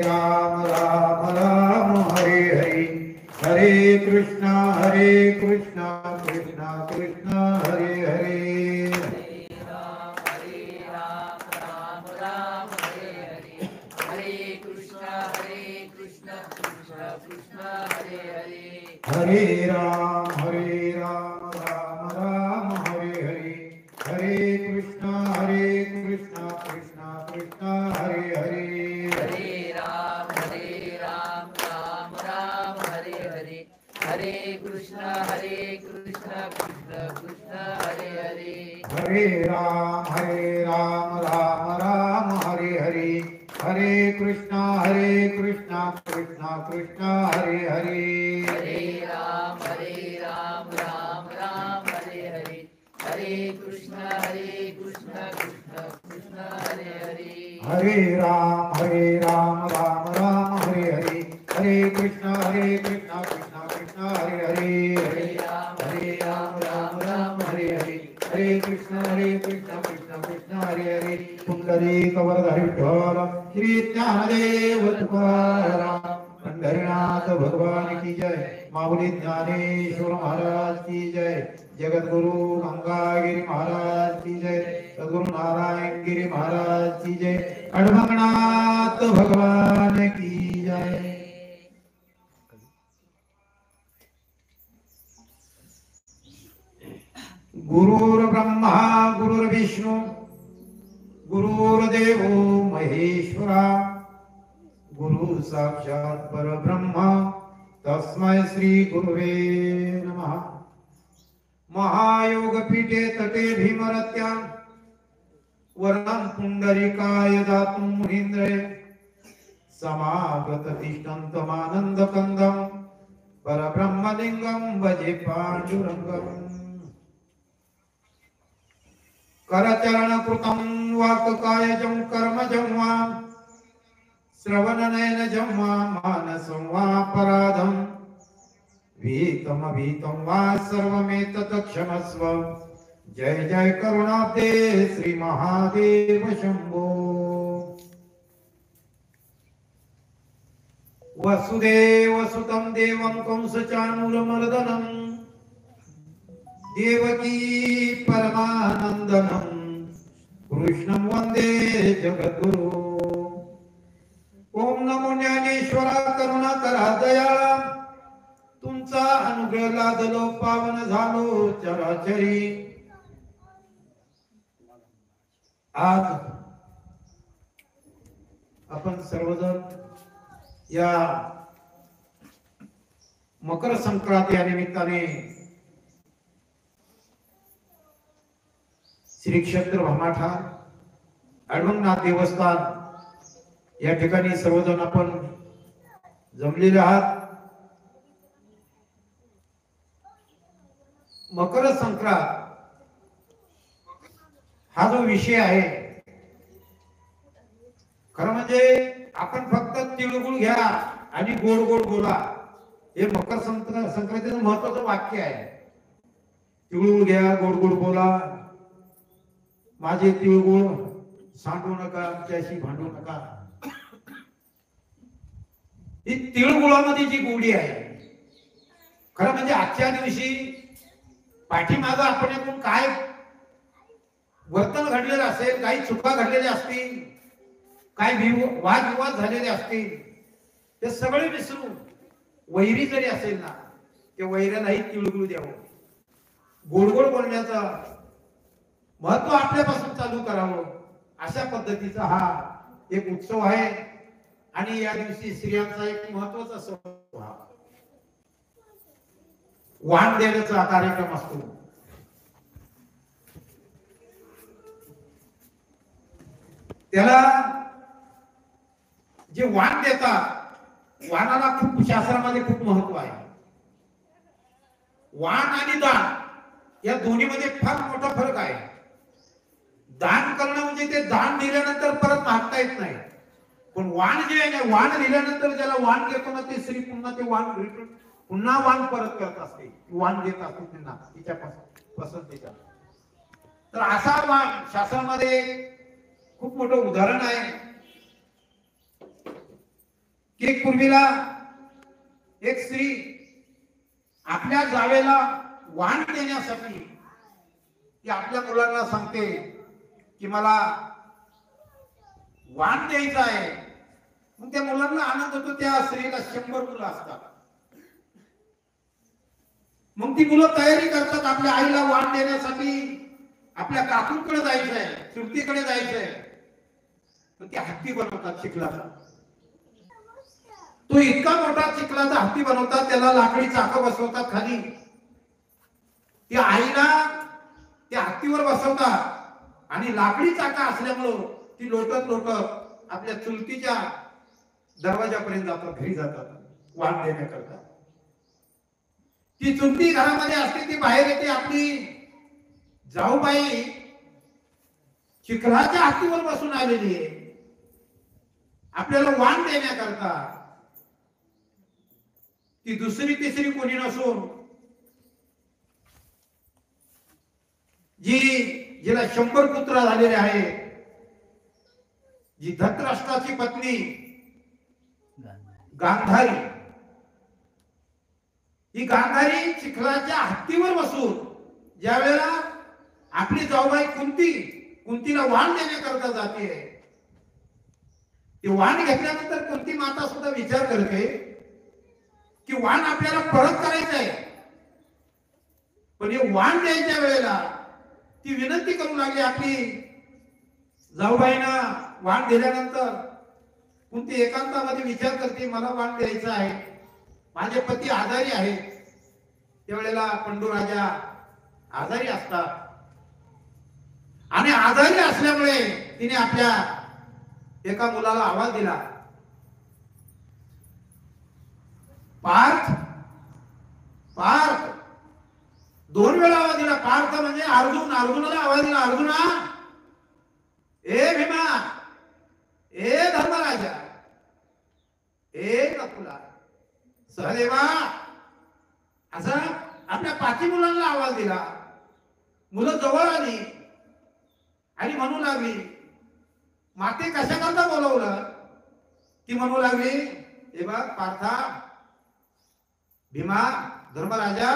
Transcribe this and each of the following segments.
राम राम राम हरे हरे, हरे कृष्णा कृष्णा कृष्णा हरे हरे। हरे राम राम राम हरे हरे, हरे कृष्णा कृष्णा कृष्णा हरे हरे। हरे राम राम राम हरे हरे, हरे कृष्णा कृष्णा कृष्णा हरे हरे। हरे राम राम राम हरे हरे, हरे कृष्णा कृष्णा कृष्णा हरे हरे। हरे राम राम राम हरे हरे, हरे कृष्णा कृष्णा कृष्णा हरे हरे। हरे राम राम राम हरे हरे, हरे कृष्णा कृष्णा कृष्णा हरे हरे। हरे राम राम हरे हरे, हरे कृष्णा कृष्णा हरे हरे। पुंडरीक वरदहरि विठ्ठल, श्री ज्ञानदेव तुकाराम, पंढरीनाथ भगवान की जय, माऊली ज्ञानेश्वर महाराज की जय, जगद्गुरु गंगागिरी महाराज की जय, सद्गुरु नारायण गिरी महाराज की जय, अडभंगनाथ भगवान की जय। गुरुर् ब्रह्मा गुरुर्विष्णू गुरुर्देव महेश्वरा, गुरु साक्षात परब्रह्मा तस्मै श्री गुरुवे नमः। महायोग पीठे तटे भीमरत्या, वर्णं पुंडरीकाय दातुं मुनीन्द्रे, समागत तिष्ठन्तमानन्दकन्दं परब्रह्मलिङ्गं भजे पाण्डुरङ्गम्। करचरणकृतं वाक्कायजं कर्मजं वा, श्रवणनयनजं वा मानसं वा पराधं, भीतं वा सर्वमेतत् क्षमस्व। जय जय करुणाब्दे श्री महादेव शंभो। वसुदेव सुतं देवं कंसचाणूरमर्दनं, देवकी परमानंदनं, कृष्णं वंदे जगद्गुरु। ओम नमो ज्ञानेश्वरा करुणाकरा दयाळा, तुमचा अनुग्रह लादलो पावन झालो चराचरी। आज आपण सर्वजण या मकर संक्रांती या निमित्ताने श्री क्षेत्र भामाठा अडवंगनाथ देवस्थान या ठिकाणी सर्वजण आपण जमलेले आहात। मकर संक्रांत हा जो विषय आहे, खरं म्हणजे आपण फक्त तिळगुळ घ्या आणि गोड गोड बोला, हे मकर संक्रांतीचं महत्वाचं वाक्य आहे। तिळगुळ घ्या, गोड गोड बोला, माझे तिळगुळ सांडू नका, आमच्याशी भांडू नका। ही तिळगुळामध्ये जी गोडी आहे, खरं म्हणजे आजच्या दिवशी पाठीमागं आपण एकूण काय वर्तन घडलेलं असेल, काही चुका घडलेल्या असतील, काय वादविवाद झालेले असतील, ते सगळे विसरून वैरी जरी असेल ना, ते वैऱ्यालाही तिळगुळ द्यावं, गोड गोड बोलण्याचं महत्व आपल्यापासून चालू करावं, अशा पद्धतीचा हा एक उत्सव आहे। आणि या दिवशी स्त्रियांचा एक महत्वाचा सण हा वाण देण्याचा कार्यक्रम असतो। त्याला जे वाण देतात, वाणाला खूप शास्त्रामध्ये खूप महत्व आहे। वाण आणि दान या दोन्हीमध्ये फार मोठा फरक आहे। दान करणं म्हणजे ते दान दिल्यानंतर परत मागता येत नाही, पण वाण जे आहे ना, वाण दिल्यानंतर ज्याला वाण देतो ना, ते स्त्री पुन्हा ते वाण रिटर्न पुन्हा वाण परत करत असते, वाण देत असते त्यांना तिच्या पसंतीचा। तर असा वाण शास्त्रामध्ये खूप मोठं उदाहरण आहे। की पूर्वीला एक स्त्री आपल्या जावेला वाण देण्यासाठी ती आपल्या मुलांना सांगते की मला वाण द्यायचं आहे. मग त्या मुलांना आनंद होतो. त्या स्त्रीला 100 मुलं असतात. मग ती मुलं तयारी करतात आपल्या आईला वाण देण्यासाठी. आपल्या काकूंकडे जायचंय, चुलतीकडे जायचंय. तर ते हत्ती बनवतात चिखलाचा. तो इतका मोठा चिखलाचा हत्ती बनवतात, त्याला लाकडी चाकं बसवतात खाली. त्या आईला त्या हत्तीवर बसवतात आणि लाकडी चाका असल्यामुळं ती लोटत लोटत आपल्या चुलतीच्या दरवाजापर्यंत जातात, घरी जातात वाण देण्याकरता. ती चुलती घरामध्ये असते, ती बाहेर येते. आपली जाऊबाई चिखलाच्या हत्तीवर बसून आलेली आहे आपल्याला वाण देण्याकरता. ती दुसरी तिसरी कोणी नसून जिला 100 पुत्र झालेले आहेत, जी धृतराष्ट्राची पत्नी गांधारी. ही गांधारी चिखलाच्या हत्तीवर बसून ज्या वेळेला आपली जाऊबाई कुंतीला वाण देण्याकरता जाते, ते वाण घेतल्यानंतर कुंती माता सुद्धा विचार करते की वाण आपल्याला परत करायचं आहे. पण हे वाण द्यायच्या वेळेला ती विनंती करू लागली. आपली जाऊबाईंना वाण दिल्यानंतर कुंती एकांतामध्ये विचार करते, मला वाण द्यायचं आहे, माझे पती आजारी आहेत. त्यावेळेला पंडूराजा आजारी असतात आणि आजारी असल्यामुळे तिने आपल्या एका मुलाला आवाज दिला, पार्थ पार्थ. 2 वेळा आवाज दिला. पार्थ म्हणजे अर्जुन. अर्जुनाला आवाज दिला, अर्जुना, ए भीमा, ए धर्मराजा, ए नकुला, सहदेवा. असा आपल्या 5 मुलांना आवाज दिला. मुलं जवळ आली आणि म्हणू लागली, माते कशा करता बोलवलं? ती म्हणू लागली, हे बघ पार्था, भीमा, धर्मराजा,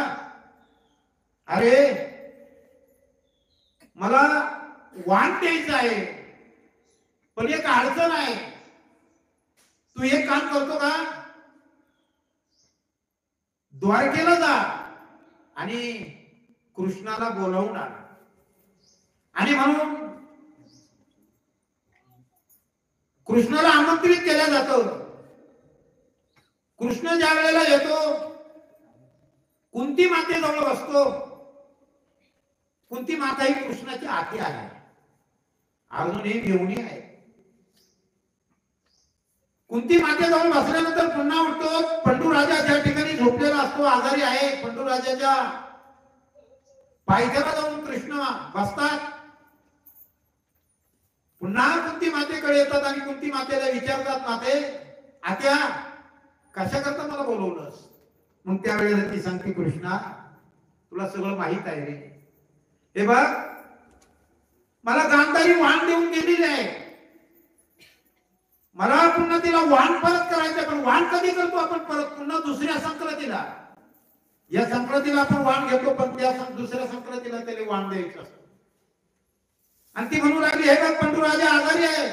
अरे मला वाण द्यायचं आहे, पण एक अडचण आहे. तू एक काम करतो का? द्वारकेला जा आणि कृष्णाला बोलावून आण. आणि म्हणून कृष्णाला आमंत्रित केलं जातं. कृष्ण ज्या वेळेला येतो, कुंती मातेजवळ बसतो. कुंती माता ही कृष्णाची आती आहे, अर्जुन ही घेऊनी आहे. कुंती मातेजवळ बसल्यानंतर पुन्हा उठतो. पंडूराजा ज्या ठिकाणी झोपलेला असतो, आजारी आहे, पंडूराजाच्या पायथ्याला जाऊन कृष्ण बसतात. पुन्हा कुंती मातेकडे येतात आणि कुंती मातेला विचारतात, माते, आत्या, कशा करता मला बोलवलंस? मग त्यावेळेला ती सांगते, कृष्णा, तुला सगळं माहित आहे रे. हे बघ, मला गांधारी वाण देऊन गेलेली आहे, मला पुन्हा तिला वाण परत करायचं. पण वाण कधी करतो आपण परत? पुन्हा दुसऱ्या संक्रांतीला. या संक्रांतीला आपण वाण घेतो, पण त्या दुसऱ्या संक्रांतीला त्याला वाण द्यायचं असतं. आणि ती म्हणू लागली, हे बघ पंडूराजा आजारी आहे,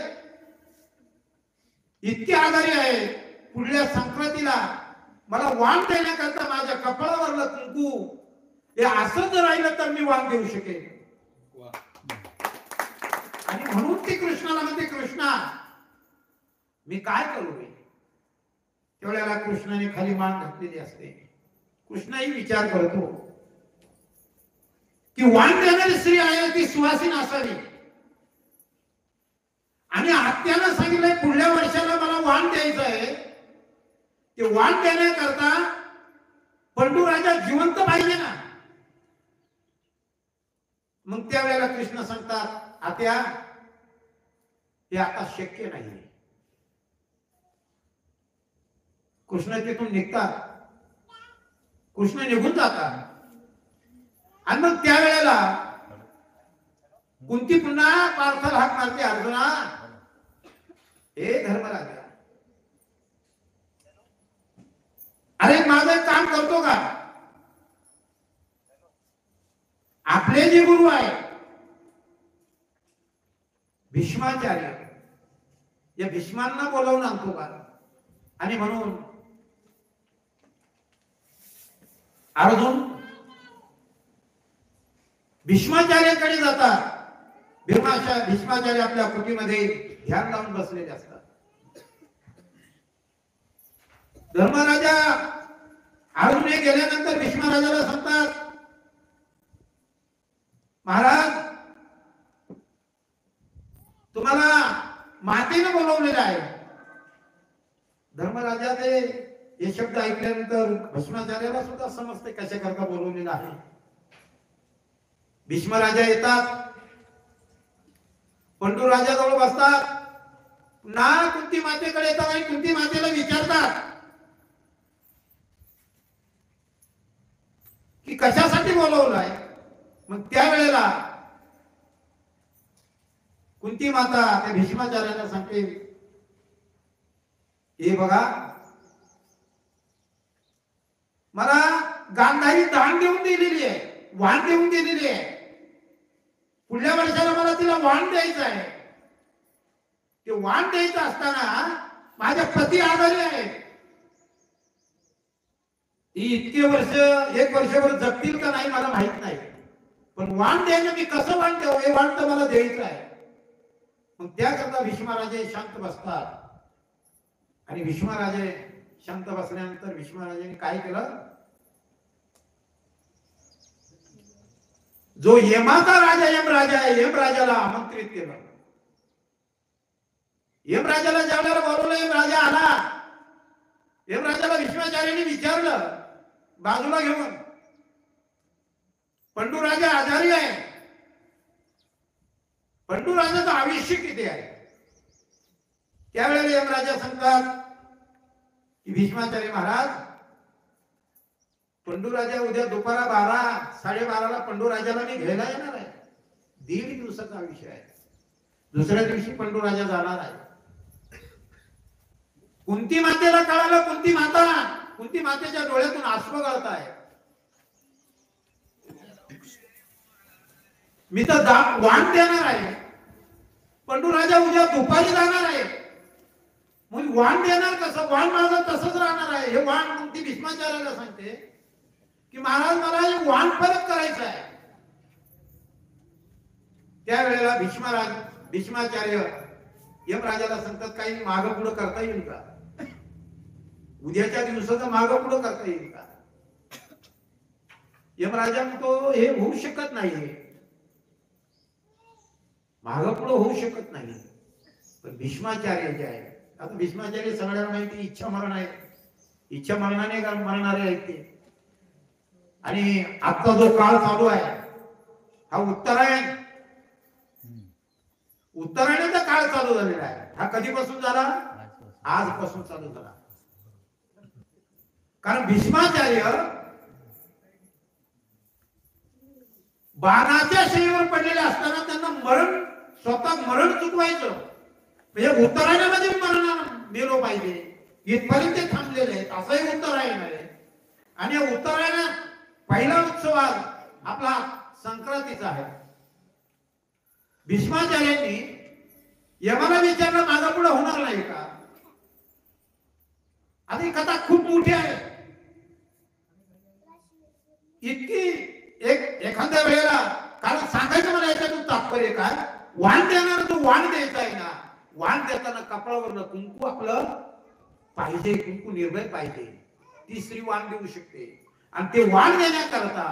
इतके आजारी आहे, पुढल्या संक्रांतीला मला वाण देण्याकरता माझ्या कपाळावरलं कुंकू हे असं जर राहिलं तर मी वाण देऊ शकेन. आणि म्हणून ती कृष्णाला म्हणते, कृष्णा, मी काय करू रे? तेवढ्याला कृष्णाने खाली मान घातलेली असते. कृष्णही विचार करतो की वाण देणारी स्त्री आहे ती सुवासीन असावी. आणि आत्याला सांगितलंय पुढल्या वर्षाला मला वाण द्यायचं आहे. ते वाण देण्याकरता पंडूराजा जिवंत पाहिजे ना. मग त्यावेळेला कृष्ण सांगतात, आत्या, हे आता शक्य नाही. कृष्ण तिथून निघतात. कृष्ण निघून जातात. आणि मग त्यावेळेला कुंती पुन्हा पार्थाला हाक मारते, अर्जुना, हे धर्मराजा, का? आपले जे गुरु आहेत भीष्माचार्य, या भीष्मांना बोलावून आणतो का? आणि म्हणून अर्जुन भीष्माचार्याकडे जातात. भीष्माचार्य आपल्या कुटीमध्ये ध्यान लावून बसलेले असतात. धर्मराजा अर्जुन गेल्यानंतर भीष्मराजाला सांगतात, महाराज तुम्हाला मातेने बोलवलेलं आहे. धर्मराजा ते हे शब्द ऐकल्यानंतर भीष्माचार्याला सुद्धा समजते कशा करता बोलवलेलं आहे. भीष्मराजा येतात, पंडू राजाजवळ बसतात, ना कुंती मातेकडे येतात आणि कुंती मातेला विचारतात की कशासाठी बोलवलंय. मग त्यावेळेला कुंती माता त्या भीष्माचार्याला सांगते, हे बघा मला गांधारी दान देऊन दिलेली आहे, वाण देऊन दिलेली आहे. पुढल्या वर्षाला मला तिला वाण द्यायचं आहे. ते वाण द्यायचं असताना माझ्या पती आजारी आहेत. ती इतके वर्ष, 1 वर्षभर जगतील का नाही मला माहित नाही, पण वाण द्यायला मी कसं वाण द्यावं हे वाण तर मला द्यायचं आहे. मग त्याकरता भीष्मराजे शांत बसतात. आणि भीष्मराजे शांत बसल्यानंतर भीष्मराजाने काय केलं, जो यमाचा राजा यमराजा आहे, यमराजाला आमंत्रित केलं. यमराजाला ज्यावेळेला बोलवलं, यमराजा आला. यमराजाला भीष्माचार्याने विचारलं बाजूला घेऊन, पंडू राजा आजारी आहे, पंडू राजाचं आयुष्य किती आहे. त्यावेळेला यमराजा सांगतात की भीष्माचार्य महाराज, पंडू राजा उद्या दुपारा 12-12:30ला पंडू राजाला मी घ्यायला येणार आहे. 1.5 दिवसाचा विषय आहे. दुसऱ्या दिवशी पंडू राजा जाणार आहे. कुंती मातेला कळालं, कुंती मातेच्या डोळ्यातून अश्रू गळत आहे. मी तर वाण देणार आहे, पंडू राजा उद्या दुपारी जाणार आहे, मग वाण देणार कसं? वाण माझं तसंच राहणार आहे. हे वाण कुंती भीष्माचार्याला सांगते की महाराज मला हे वाण परत करायचं आहे. त्यावेळेला भीष्माचार्य यमराजाला सांगतात, काही मागं पुढं करता येईल का? उद्याच्या दिवसाचं मागं पुढं करता येईल का? यमराजा म्हणतो हे होऊ शकत नाही, मागं पुढं होऊ शकत नाही. पण भीष्माचार्य जे आहे, आता भीष्माचार्य सगळ्यांना माहिती इच्छा मरण आहे, इच्छा मरणाने मरणारे आहेत ते. आणि आता जो काळ चालू आहे हा उत्तरायणाचा काळ चालू झालेला आहे. हा कधीपासून झाला? आजपासून चालू झाला. कारण भीष्माचार्य बाणाच्या शरीरावर पडलेले असताना त्यांना स्वतः मरण चुकवायचं, म्हणजे उत्तरायणामध्ये मरण मेलो पाहिजे इथपर्यंत ते थांबलेले आहेत. असंही उत्तरायण आहे. आणि उत्तरायणात पहिला उत्सव आपला संक्रांतीचा आहे. भीष्माचार्यांनी यमाला विचारलं, माझा पुढे होणार नाही का? आता ही कथा खूप मोठी आहे. इतकी एखाद्या वेळेला, कारण सांगायचं मला याच्यातून तात्पर्य काय, वाण देणार तो वाण द्यायचा आहे ना, वाण देताना कपाळावर कुंकू आपलं पाहिजे, कुंकू निर्भय पाहिजे. ती स्त्री वाण देऊ शकते. आणि ते वाण देण्याकरता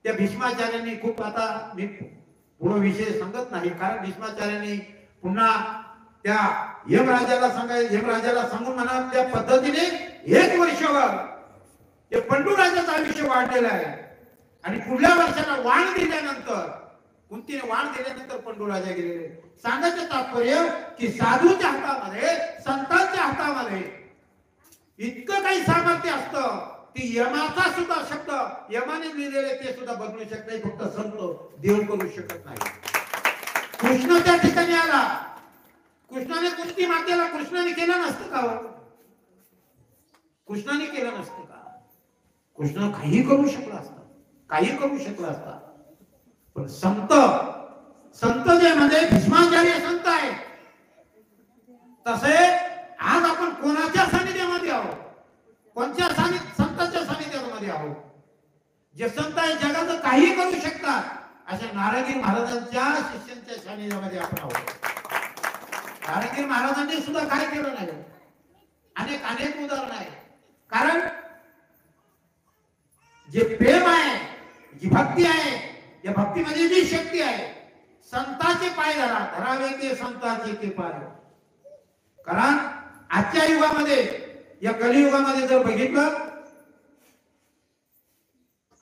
त्या भीष्माचार्यांनी खूप, आता मी पुढे विषय सांगत नाही, कारण भीष्माचार्यांनी पुन्हा त्या यमराजाला सांगून म्हणा त्या पद्धतीने 1 वर्षभर ते पंडू राजाचं आयुष्य वाढलेलं आहे. आणि पुढल्या वर्षाला वाण दिल्यानंतर, कुंतीने वाण दिल्यानंतर पंडू राजा गेलेले. सांगायचं तात्पर्य की साधूच्या हातामध्ये, संतांच्या हातामध्ये इतकं काही सामर्थ्य असतं की यमाचा सुद्धा शब्द यमाने लिहिलेले ते सुद्धा बदलू शकत नाही, फक्त संत देव करू शकत नाही. कृष्ण त्या ठिकाणी आला, कृष्णाने कुंती मातेला कृष्णाने केलं नसतं का? कृष्णाने केलं नसतं का? कृष्ण काही करू शकला असता, काही करू शकला असता. पण संत, संत जे म्हणजे भीष्माचार्य संत आहे, तसे आज आपण कोणाच्या सानिध्यामध्ये आहोत, कोणत्या संतांच्या सानिध्यामध्ये आहोत. जे संत आहे जगाचं काही करू शकतात, अशा नारायणगिरी महाराजांच्या शिष्यांच्या सानिध्यामध्ये आपण आहोत. नारायणगिरी महाराजांनी सुद्धा काय केलं नाही, अनेक अनेक उदाहरण आहे. कारण जे प्रेम आहे, जी भक्ती आहे, या भक्तीमध्ये जी शक्ती आहे, संतांचे पाय धरावे ते संतांचे ते पाय. कारण आजच्या युगामध्ये, या कलियुगामध्ये जर बघितलं,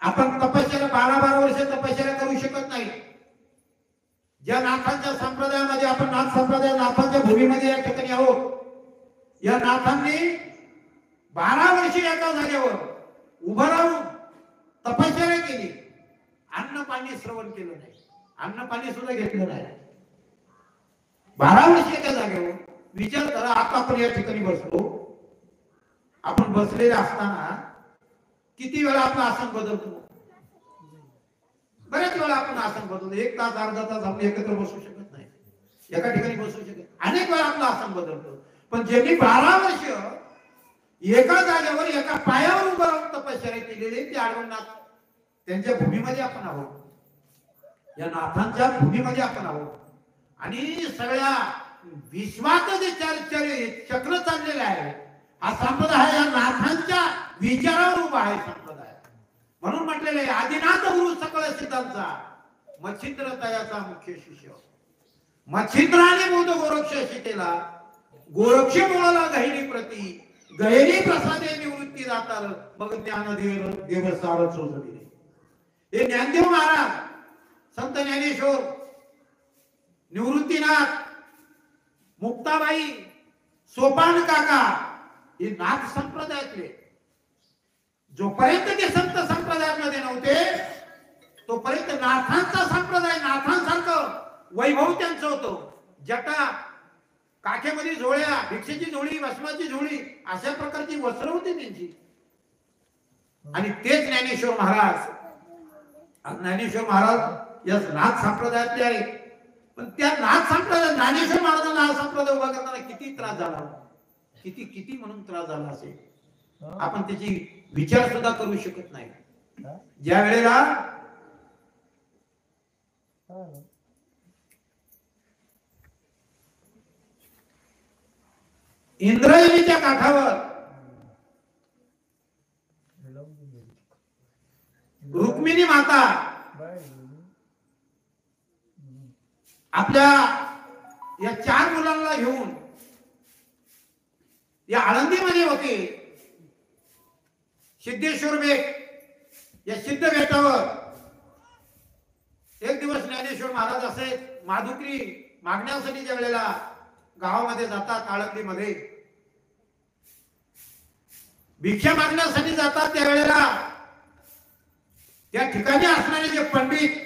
आपण तपश्चर्या 12-12 वर्ष तपश्चर्या करू शकत नाही. ज्या नाथांच्या संप्रदायामध्ये आपण नाथ संप्रदाय, नाथांच्या भूमीमध्ये या ठिकाणी आहोत, या नाथांनी 12 वर्ष एका जागेवर उभं राहून तपश्चर्या केली, अन्न पाणी श्रवण केलं नाही, अन्न पाणी सुद्धा घेतलं नाही. 12 वर्ष एका जागेवर. विचार करा, आता आपण या ठिकाणी बसलो, आपण बसलेले असताना किती वेळा आपलं आसन बदलतो, बऱ्याच वेळा आपण आसन बदलतो. 1 तास अर्धा तास आपण एकत्र बसू शकत नाही, एका ठिकाणी बसू शकत. अनेक वेळा आपलं आसन बदलतो. पण ज्यांनी 12 वर्ष एका जागेवर एका पायावर उभं राहून तपश्चर्या केलेली, ते आढळनाथ, त्यांच्या भूमीमध्ये आपण आहोत, या नाथांच्या भूमीमध्ये आपण आहोत. आणि सगळ्या विश्वात जे चक्र चाललेलं आहे, हा संप्रदाय या नाथांच्या विचारावर उभा आहे संप्रदाय. म्हणून म्हटलेलं आहे, आदिनाथ गुरु सकळ सिद्धांचा, मच्छिंद्र तयाचा मुख्य शिष्य. मच्छिंद्राने बोध गोरक्ष शिकेला, गोरक्ष बोळाला गहिनी प्रती, गहिनी प्रसादे निवृत्ती जाताल, मग ज्ञान देव सार चोजले. हे ज्ञानदेव महाराज, संत ज्ञानेश्वर, निवृत्तीनाथ, मुक्ताबाई, सोपान काका, हे नाथ संप्रदायातले. जोपर्यंत ते संत संप्रदायामध्ये नव्हते, तोपर्यंत नाथांचा संप्रदाय, नाथांसारखं वैभव त्यांचं होतं. जटा, काखेमध्ये झोळ्या, भिक्षेची झोळी, भस्माची झोळी, अशा प्रकारची वस्त्र होती त्यांची. आणि तेच ज्ञानेश्वर महाराज, ज्ञानेश्वर महाराज या नाथ संप्रदायातले आहे. पण त्या नाथ संप्रदाय, ज्ञानेश्वर महाराजांना हा संप्रदाय उभा करताना किती त्रास झाला, किती किती म्हणून त्रास झाला असेल, आपण त्याची विचार सुद्धा करू शकत नाही. ज्या वेळेला इंद्रायणीच्या काठावर रुक्मिणी माता आपल्या या 4 मुलांना घेऊन या आळंदीमध्ये होते. सिद्धेश्वर बेट, या सिद्ध बेटावर एक दिवस ज्ञानेश्वर महाराज असे माधुकरी मागण्यासाठी ज्या वेळेला गावामध्ये जातात, आळंदीमध्ये भिक्षा मागण्यासाठी जातात, त्यावेळेला त्या ठिकाणी असणारे जे पंडित,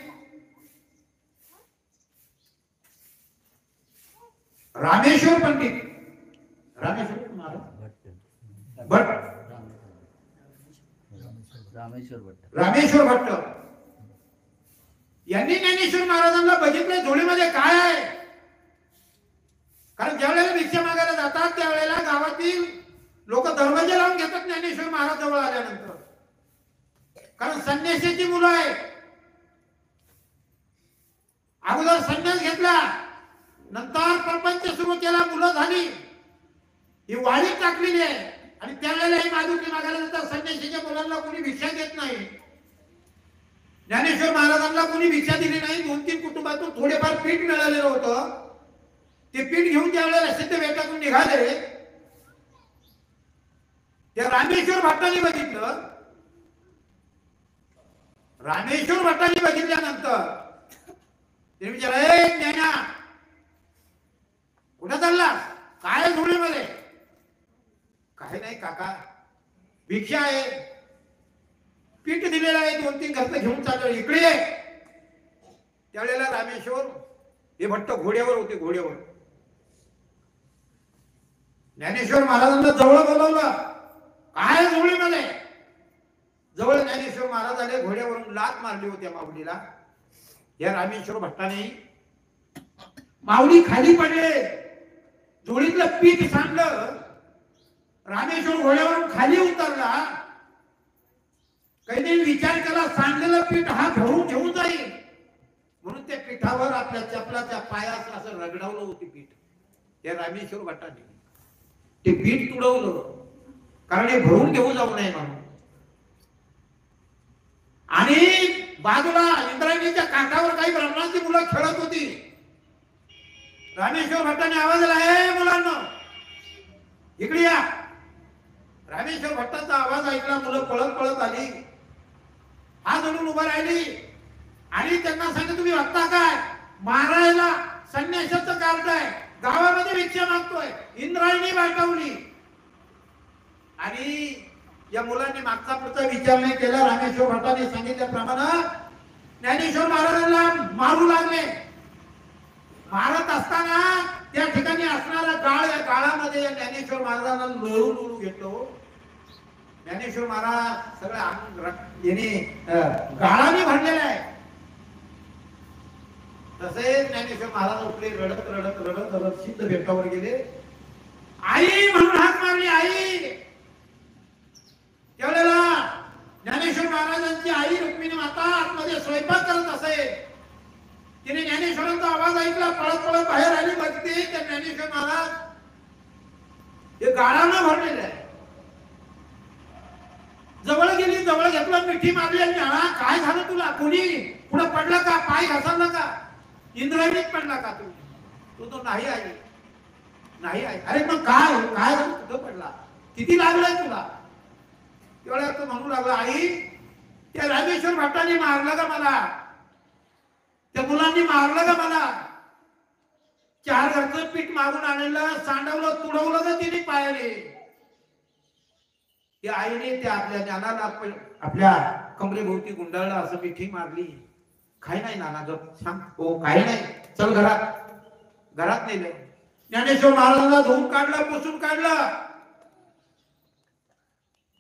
रामेश्वर पंडित, रामेश्वर महाराज भट्ट, रामेश्वर भट्ट यांनी ज्ञानेश्वर महाराजांना बघितले झोळीमध्ये काय आहे. कारण ज्या वेळेला भिक्षा मागायला जातात, त्यावेळेला गावातील लोक दरवाजे लावून घेतात ज्ञानेश्वर महाराज जवळ आल्यानंतर. कारण संन्यासाची मुलं आहे, अगोदर संन्यास घेतला, नंतर प्रपंच सुरू केला, मुलं झाली, ही वाळी टाकलेली आहे. आणि त्यावेळेला ही माधुकरी मागायला जातात. संन्यासीच्या मुलांना कोणी भिक्षा देत नाही. ज्ञानेश्वर महाराजांना कोणी भिक्षा दिली नाही. 2-3 कुटुंबातून थोडेफार पीठ मिळालेलं होतं. ते पीठ घेऊन ज्यावेळेला सिद्ध बेटातून निघाले, त्या रामेश्वर भट्टांनी बघितलं. रामेश्वर भट्टांनी बघितल्यानंतर ते विचारलं, ए ज्ञाना, कुठे चालला, काय झोळीमध्ये? काय नाही काका, भिक्षा आहे, पीठ दिलेलं आहे, 2-3 घरचं घेऊन चाललो, इकडे ये. त्यावेळेला रामेश्वर हे भट्ट घोड्यावर होते, घोड्यावर. ज्ञानेश्वर महाराजांना जवळ बोलवलं. काय झोळीमध्ये? महाराजाने घोड्यावरून लात मारली होती माऊलीला. या रामेश्वर भट्टाने माऊली खाली पडले, जोडीतलं पीठ सांडलं. रामेश्वर घोड्यावरून खाली उतरला. काहीतरी विचार केला, सांडलेलं पीठ हा भरून घेऊन जाईल म्हणून त्या पीठावर आपल्या चपलाच्या पायास असं रगडवलं होती पीठ. त्या रामेश्वर भट्टाने ते पीठ तुडवलं, कारण हे भरून घेऊन जाऊ नये म्हणून. आणि बाजूला इंद्रायणीच्या काठावर काही ब्राह्मणांची मुलं खेळत होती. रामेश्वर भट्टाने आवाज दिला, हे मुलांना इकडे या. रामेश्वर भट्टाचा आवाज ऐकला, मुलं पळत पळत आली, हात जोडून उभा राहिली आणि त्यांना सांगितलं, तुम्ही बघता काय, मारायला संन्यासाचं कार्ड आहे, गावामध्ये भिक्षा मागतोय. इंद्रायणी बाटवली. आणि या मुलांनी मागचा पुढचा विचार नाही केला. रामेश्वर भट्टाने सांगितल्याप्रमाणे ज्ञानेश्वर महाराजांना मारू लागले. मारत असताना त्या ठिकाणी असणारा गाळ, या गाळामध्ये या ज्ञानेश्वर महाराजांना लोळून घेतो. ज्ञानेश्वर महाराज सगळं गाळाने भरलेला आहे. तसे ज्ञानेश्वर महाराज उठले, रडत रडत रडत रडत सिद्ध बेटावर गेले. आई म्हणून हाक मारली, आई. त्यावेळेला ज्ञानेश्वर महाराजांची आई रुक्मिणी माता आतमध्ये स्वयंपाक करत असे. तिने ज्ञानेश्वरांचा आवाज ऐकला, पळत पळत बाहेर आली. बघते त्या ज्ञानेश्वर महाराज हे गाळानं भरलेलं आहे. जवळ गेली, जवळ घेतलं, मिठी मारली आणि काय झालं तुला, कोणी पुढे पडलं का, पाय घसरला का, इंद्रायणीत पडला का तू? तो नाही आई, नाही आई. अरे मग काय काय झालं, कुठं पडला, किती लागलंय तुला? तेवढ्या तो म्हणू लागला, आई त्या रामेश्वर भट्टाने मारलं का मला, त्या मुलांनी मारलं का मला, 4 घरचं पीठ मारून आणलं, सांडवलं, तुडवलं का तिने पायाने. त्या आईने त्या आपल्या ज्ञानाला आपल्या कमरेभोवती गुंडाळलं, असं मिठी मारली. काही नाही नाना, ग सांग. हो काही नाही, चल घरात नेलं. ज्ञानेश्वर महाराजांना धुवून काढलं, पुसून काढलं.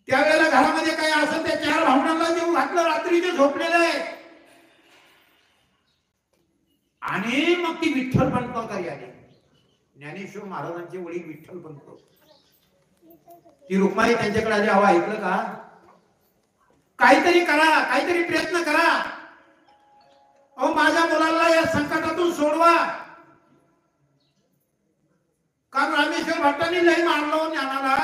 त्यावेळेला घरामध्ये काय असं त्या 4 भावनांना जेवू घातलं, रात्रीचे झोपलेले आहे. आणि मग ती विठ्ठल पंतकारी आली. ज्ञानेश्वर महाराजांचे वडील विठ्ठल पंत. ती रुक्माई त्यांच्याकडे आली, हवा ऐकलं का, काहीतरी करा, काहीतरी प्रयत्न करा, अहो माझ्या मुलाला या संकटातून सोडवा. कारण रामेश्वर भट्टांनी लई मारलं ज्ञानाला,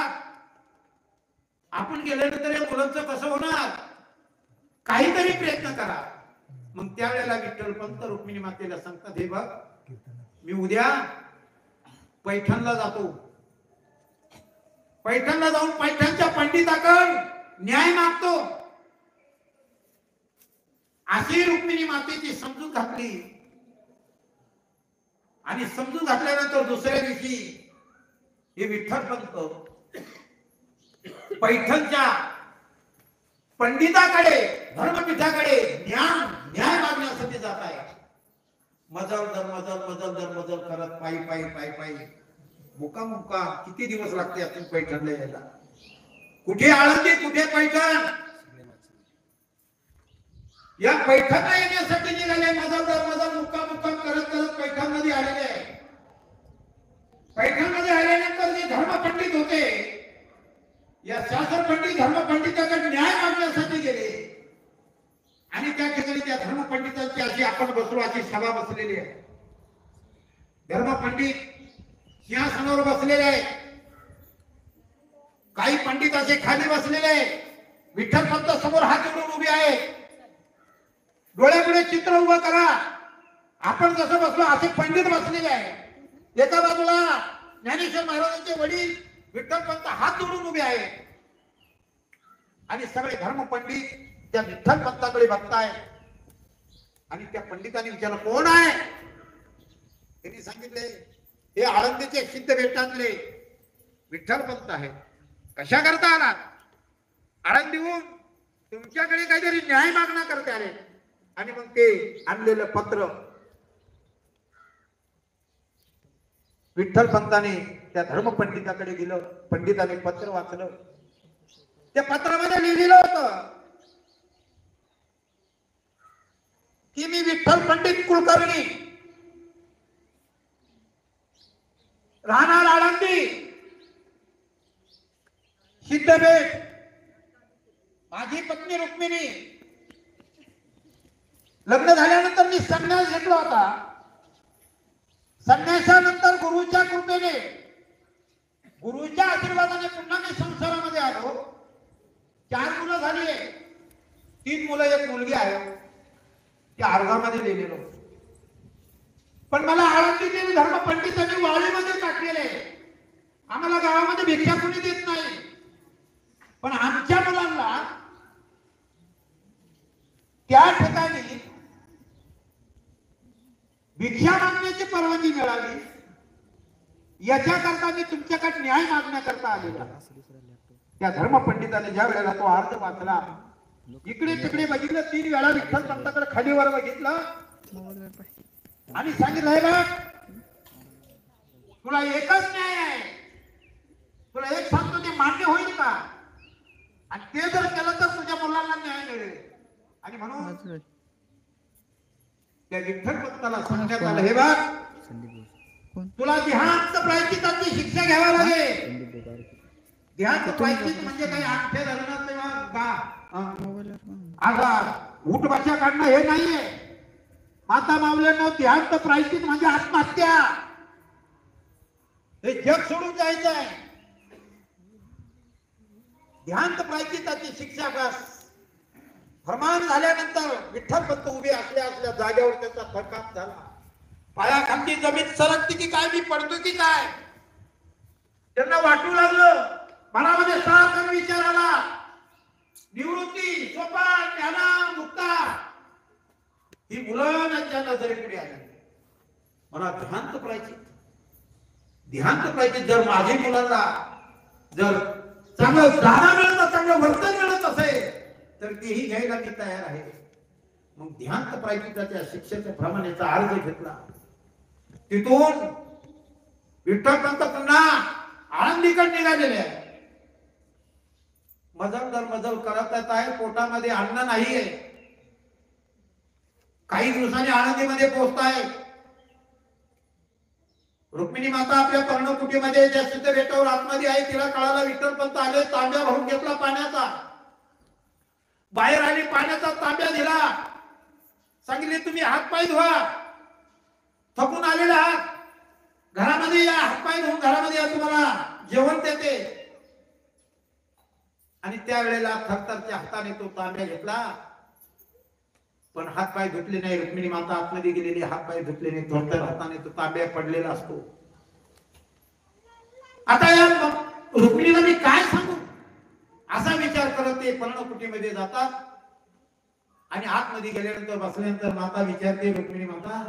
आपण गेल्यानंतर या मुलांचं कसं होणार, काहीतरी प्रयत्न करा. मग त्यावेळेला विठ्ठल पंत रुक्मिणी मातेला सांगतात, हे बघ मी उद्या पैठणला जातो, पैठणला जाऊन पैठणच्या पंडिताकडे न्याय मागतो. अशी रुक्मिणी मातेची समजूत घातली. आणि समजूत घातल्यानंतर दुसऱ्या दिवशी हे विठ्ठल पंत पैठणच्या पंडिताकडे, धर्मपीठाकडे न्याय मागण्यासाठी जात आहे. मजल दर मजल करत पायी मुका किती दिवस लागते आपण पैठणला यायला. कुठे आळंदी, कुठे पैठण. या पैठणला येण्यासाठी निघाले. मजल दर मुक्काम करत पैठणमध्ये आलेले आहे. पैठणमध्ये आल्यानंतर जे धर्मपंडित होते, या शास्त्र पंडित धर्मपंडिताकडे न्याय मागण्यासाठी गेले. आणि त्या ठिकाणी त्या धर्मपंडितांची अशी आपण बसलो, अशी सभा बसलेली आहे. धर्मपंडित सिंहासनावर बसलेले आहे. काही पंडित असे खाली बसलेले आहे. विठ्ठल पंत समोर हात जोडून उभे आहे. डोळ्यापुढे चित्र उभं करा. आपण जसं बसलो असे पंडित बसलेले आहे. एका बाजूला ज्ञानेश्वर महाराजांचे वडील विठ्ठल पंत हात जोडून उभे आहे. आणि सगळे धर्मपंडित त्या विठ्ठल पंताकडे बघताय. आणि त्या पंडितांनी विचारलं, कोण आहे? त्यांनी सांगितले, हे आळंदीचे सिद्ध बेटातले विठ्ठल पंत आहे. कशा करता आलात? आळंदीहून तुमच्याकडे काहीतरी न्याय मागणं करते आले. आणि मग ते आणलेलं पत्र विठ्ठल पंताने त्या धर्मपंडिताकडे दिलं. पंडिताने पत्र वाचलं. त्या पत्रामध्ये लिहिलेलं होतं, की मी विठ्ठल पंडित कुलकर्णी राहणार आळंदी सिद्धबेट, माझी पत्नी रुक्मिणी, लग्न झाल्यानंतर मी संन्यास घेतला होता. संन्यासानंतर गुरुच्या कृपेने, गुरुच्या आशीर्वादाने पुन्हा मी संसारामध्ये आलो. 4 मुलं झाली, 3 मुलं 1 मुलगी आहे. त्या अर्घामध्ये लिहिलेलो. पण मला आळंदीचे धर्मपंडितांनी वाळीमध्ये टाकलेले. आम्हाला गावामध्ये भिक्षा कोणी देत नाही, पण आमच्या मुलांना त्या ठिकाणी भिक्षा मागण्याची परवानगी मिळाली. याच्याकरता मी तुमच्याकडे न्याय मागण्याकरता आलेला. त्या धर्मपंडिताने ज्या वेळेला तो अर्ज वाचला, इकडे तिकडे बघितलं, 3 वेळा विठ्ठल पंताकडे खालीवर बघितलं आणि सांगितलं, हे बघ, तुला एकच न्याय आहे, तुला एक सांगतो, ते मान्य होईल का? आणि ते जर केलं तर तुझ्या मुलांना न्याय मिळेल. आणि म्हणून त्या विठ्ठल पंताला सांगण्यात आलं, हे बघ, तुला देहांत प्रायश्चित्ताची शिक्षा घ्यावी लागेल. देहांत प्रायश्चित म्हणजे काही आठ्या धरणार आघात उठ भाषा काढणं हे नाहीये. माता मावल्यांना देहांत प्रायश्चित म्हणजे आत्महत्या. हे जग सोडून जायचं आहे. देहांत प्रायश्चित्ताची शिक्षा बस. फरमान झाल्यानंतर विठ्ठल पंत उभे असल्या असल्या जागेवर त्याचा थरकाप झाला. पायाखालची जमीन सरकती की काय, मी पडतो की काय, त्यांना वाटू लागलं. मनामध्ये सारखा विचार आला, निवृत्ती, सोपान, ज्ञाना, मुक्ता ही मुलांच्या नजरेपुढे आली. मला देहांत प्रायश्चित, देहांत प्रायश्चित जर माझ्या मुलांना जर चांगलं दाना मिळत, चांगलं वर्तन मिळत असेल तर तेही घ्यायला मी तयार आहे. मग देहांत प्रायश्चित्ताच्या शिक्षेच्या प्रमाणेचा अर्ज घेतला. तिथून विठ्ठल पंत पुन्हा आळंदीकडे निघालेले आहे. मजल दर मजल करत आहे. पोटामध्ये अन्न नाहीये. काही दिवसांनी आळंदीमध्ये पोहोचताय. रुक्मिणी माता आपल्या पर्णकुटीमध्ये ज्या सिद्ध बेटावर आतमध्ये आहे, तिला कळाला विठ्ठल पंत आले. तांब्या भरून घेतला पाण्याचा, बाहेर आली, पाण्याचा तांब्या दिला. सांगितले, तुम्ही हात पाय धुवा, थकून आलेला आहात, घरामध्ये या, हात पाय धुवून घरामध्ये या, तुम्हाला जेवण देते. आणि त्यावेळेला थरथरच्या हाताने तो तांब्या घेतला, पण हात पाय धुतले नाही. रुक्मिणी माता आतमध्ये गेलेली, हात पाय धुतले नाही. थरथर हाताने तो तांब्या पडलेला असतो. आता या रुक्मिणीला मी काय सांगू असा विचार करत ते पर्णकुटीमध्ये जातात. आणि आतमध्ये गेल्यानंतर बसल्यानंतर माता विचारते, रुक्मिणी माता,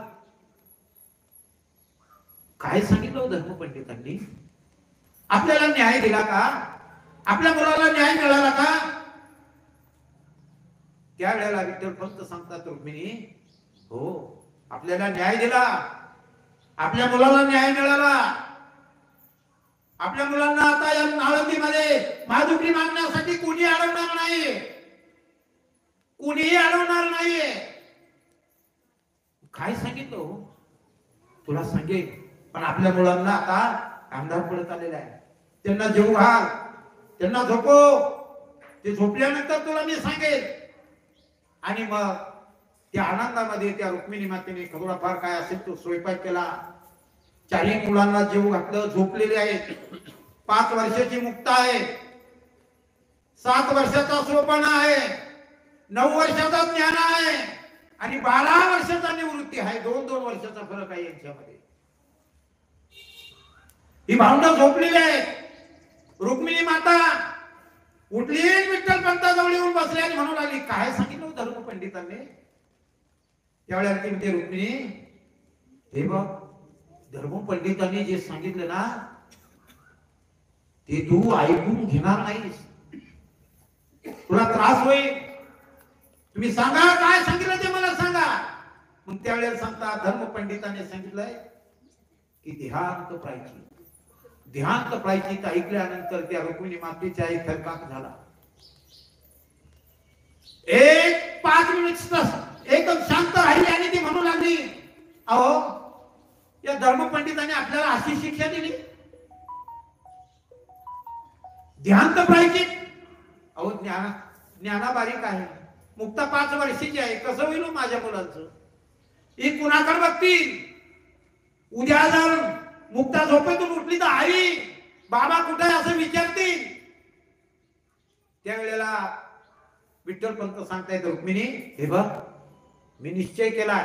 काय सांगितलं धर्मपंडितांनी? आपल्याला न्याय दिला का? आपल्या मुलाला न्याय मिळाला का? त्यावेळेला विठ्ठल पंत सांगतात, रुक्मिणी, हो, आपल्याला न्याय दिला, आपल्या मुलाला न्याय मिळाला. आपल्या मुलांना आता या आळंदीमध्ये माधुकरी मागण्यासाठी कोणी अडवणार नाहीये, कोणीही अडवणार नाहीये. काय सांगितलं तुला सांगेन, पण आपल्या मुलांना आता अंधार पडत आलेला आहे. त्यांना जेवू घाल, त्यांना झोपव. ते झोपल्यानंतर तुला मी सांगेन. आणि मग त्या आनंदामध्ये त्या रुक्मिणी मातेने थोडाफार काय असेल तो स्वयंपाक केला. 4 मुलांना जेवू घातलं. झोपलेले आहेत. 5 वर्षाची मुक्ता आहे, 7 वर्षाचा सोपाना आहे, 9 वर्षाचा ज्ञान आहे आणि 12 वर्षाचा निवृत्ती आहे. 2-2 वर्षाचा फरक आहे यांच्यामध्ये. ही भावंड झोपलेली आहे. रुक्मिणी माता उठली, विठ्ठल पंताजवळ येऊन बसली आणि म्हणू लागली, काय सांगितलं धर्मपंडितांनी? त्यावेळेला ती म्हणते, रुक्मिणी, हे बघ, धर्मपंडितांनी जे सांगितलं ना ते तू ऐकून घेणार नाहीस, तुला त्रास होईल. तुम्ही सांगा काय सांगितलं ते मला सांगा. मग त्यावेळेला सांगता, धर्मपंडितांनी सांगितलंय की देहांत प्रायश्चित. देहांत प्रायश्चित ऐकल्यानंतर त्या रुक्मिणी मातेचा थरकाप झाला. 1-5 मिनिट एकदम शांत राहिली आणि ती म्हणू लागली, अहो या धर्मपंडितांनी आपल्याला अशी शिक्षा दिली, ध्यान तर पाहिजे. अहो ज्ञाना बारीक आहे, मुक्ता 5 वर्षाची आहे, कसं होईल माझ्या मुलांचं? ही कुणाकडे बघतील? उद्या जर मुक्ता झोपेतून उठली तर आई बाबा कुठे असं विचारतील. त्यावेळेला विठ्ठल पंत सांगतायत, रुक्मिणी हे बघ मी निश्चय केलाय,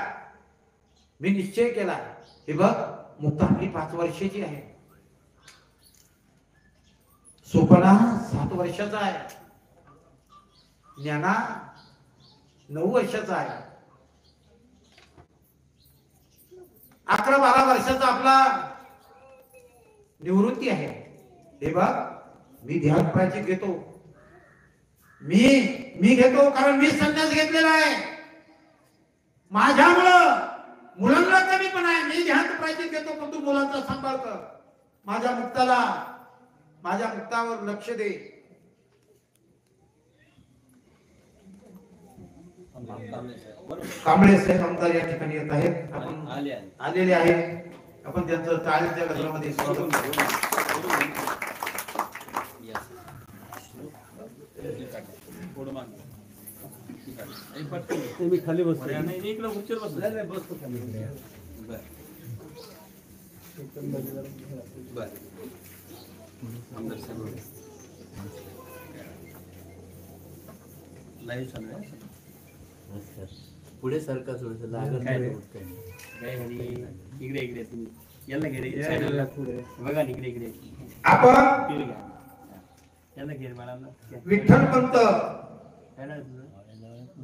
हे बघ मुक्ता आपली 5 वर्षाची आहे, सोपना 7 वर्षाचा आहे, ज्ञाना 9 वर्षाचा आहे, 11-12 वर्षाचा आपला निवृत्ती आहे. हे बघ मी ध्यान प्राचित घेतो, मी घेतो, कारण मी संन्यास घेतलेला आहे. माझ्यामुळं मुलांना कमी पण आहे, मी ध्यान प्राचित घेतो, पण तू मुलांचा सांभाळ कर. माझ्या मुक्तावर लक्ष दे. कांबळे साहेब आमदार या ठिकाणी येत आहेत, आपण आलेले आहेत. आपण त्यांचं टाळीच्या गजरामध्ये स्वागत करू. मी खाली बसतो, इकडे खुर्चीवर बसतो खाली. लाईव्ह चालू आहे. पुढे सरका थोडस लागत इकडे इकडे तुम्ही याला घे बघा इकडे आपण याला घे मला विठ्ठल पंत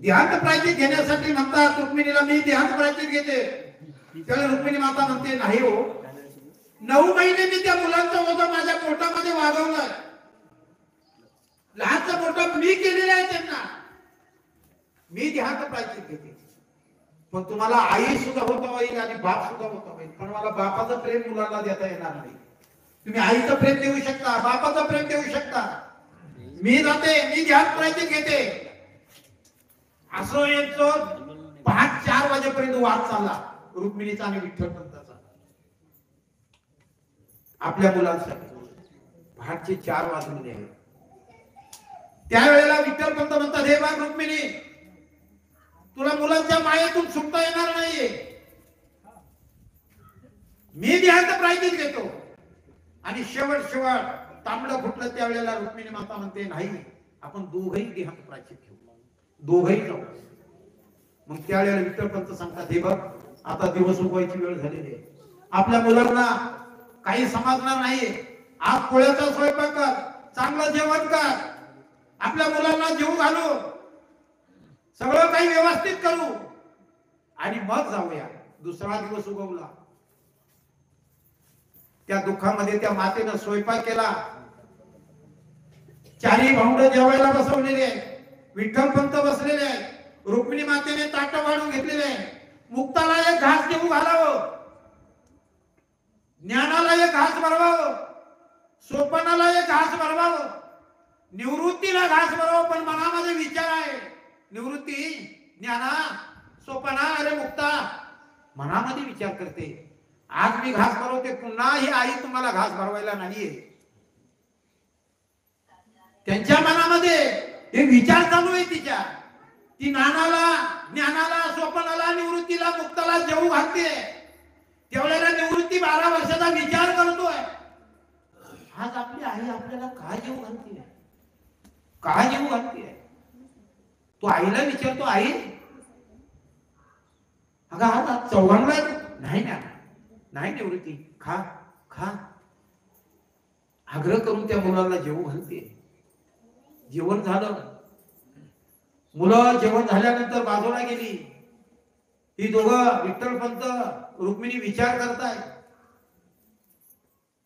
ध्यान प्राचित घेण्यासाठी म्हणतात रुक्मिणीला मी ध्यान प्राचित घेते. त्याला रुक्मिणी माता म्हणते नाही हो, 9 महिने मी त्या मुलांचा होता माझ्या पोटामध्ये वागवलाय, लहानचा मोठा मी केलेला आहे त्यांना, मी ध्यान प्राचित घेते. पण तुम्हाला आई सुद्धा होता होईल आणि बाप सुद्धा होता होईल, पण मला बापाचं प्रेम मुलांना देता येणार नाही. तुम्ही आईचं प्रेम देऊ शकता, बापाचं प्रेम देऊ शकता, मी जाते, मी ध्यान प्राचित घेते. असं यांचं 5-4 वाजेपर्यंत वाद चालला रुक्मिणीचा आणि विठ्ठल पंताचा आपल्या मुलांसाठी. 4 वाजलेले आहेत. त्यावेळेला विठ्ठल पंत म्हणतात, हे बाग रुक्मिणी तुला मुलांच्या मायेतून सुटता येणार नाहीये, मी ध्यान प्रायचित घेतो. आणि शेवट तांबडं फुटलं त्यावेळेला रुक्मिणी माता म्हणते नाही, आपण दोघंही ध्यान प्रायचित घेऊ, दोघंही जाऊ. मग त्यावेळेला विठ्ठल पंत सांगतात, हे बघ आता दिवस उगवायची वेळ झालेली आहे, आपल्या मुलांना काही समजणार नाहीये, आज पोळ्याचा स्वयंपाक कर, चांगलं जेवण कर, आपल्या मुलांना जेवू घालू, सगळं काही व्यवस्थित करू आणि मग जाऊया. दुसरा दिवस उगवला. त्या दुःखामध्ये त्या मातेनं स्वयंपाक केला. 4ही भावंड जेवायला बसवलेले आहे, विठ्ठल पंत बसलेले आहे, रुक्मिणी मातेने ताट वाढून घेतलेले आहे. मुक्ताला एक घास जेवू घालावं, ज्ञानाला एक घास भरवावं, सोपानाला एक घास भरवावं, निवृत्तीला घास भरवावं. पण मनामध्ये विचार आहे, निवृत्ती, ज्ञाना, सोपाना, अरे मुक्ता मनामध्ये विचार करते, आज मी घास भरवते, पुन्हा ही आई तुम्हाला घास भरवायला नाहीये. त्यांच्या मनामध्ये हे विचार चालू आहे तिच्या. ती नानाला, ज्ञानाला, सोपानाला, निवृत्तीला, मुक्ताला जेवू घालते. त्यावेळेला निवृत्ती 12 वर्षाचा विचार करतोय, आज आपली आई आपल्याला काय जेवू घालते, काय जेवू घालते. तो आईला विचारतो, आई अगं आज चौघांना नाही ना, नाही निवृत्ती, खा खा. आग्रह करून त्या मुलाला जेवू घालते. जेवण झालं, मुलं जेवण झाल्यानंतर बाजूला गेली. ही दोघं विठ्ठल पंत रुक्मिणी विचार करताय,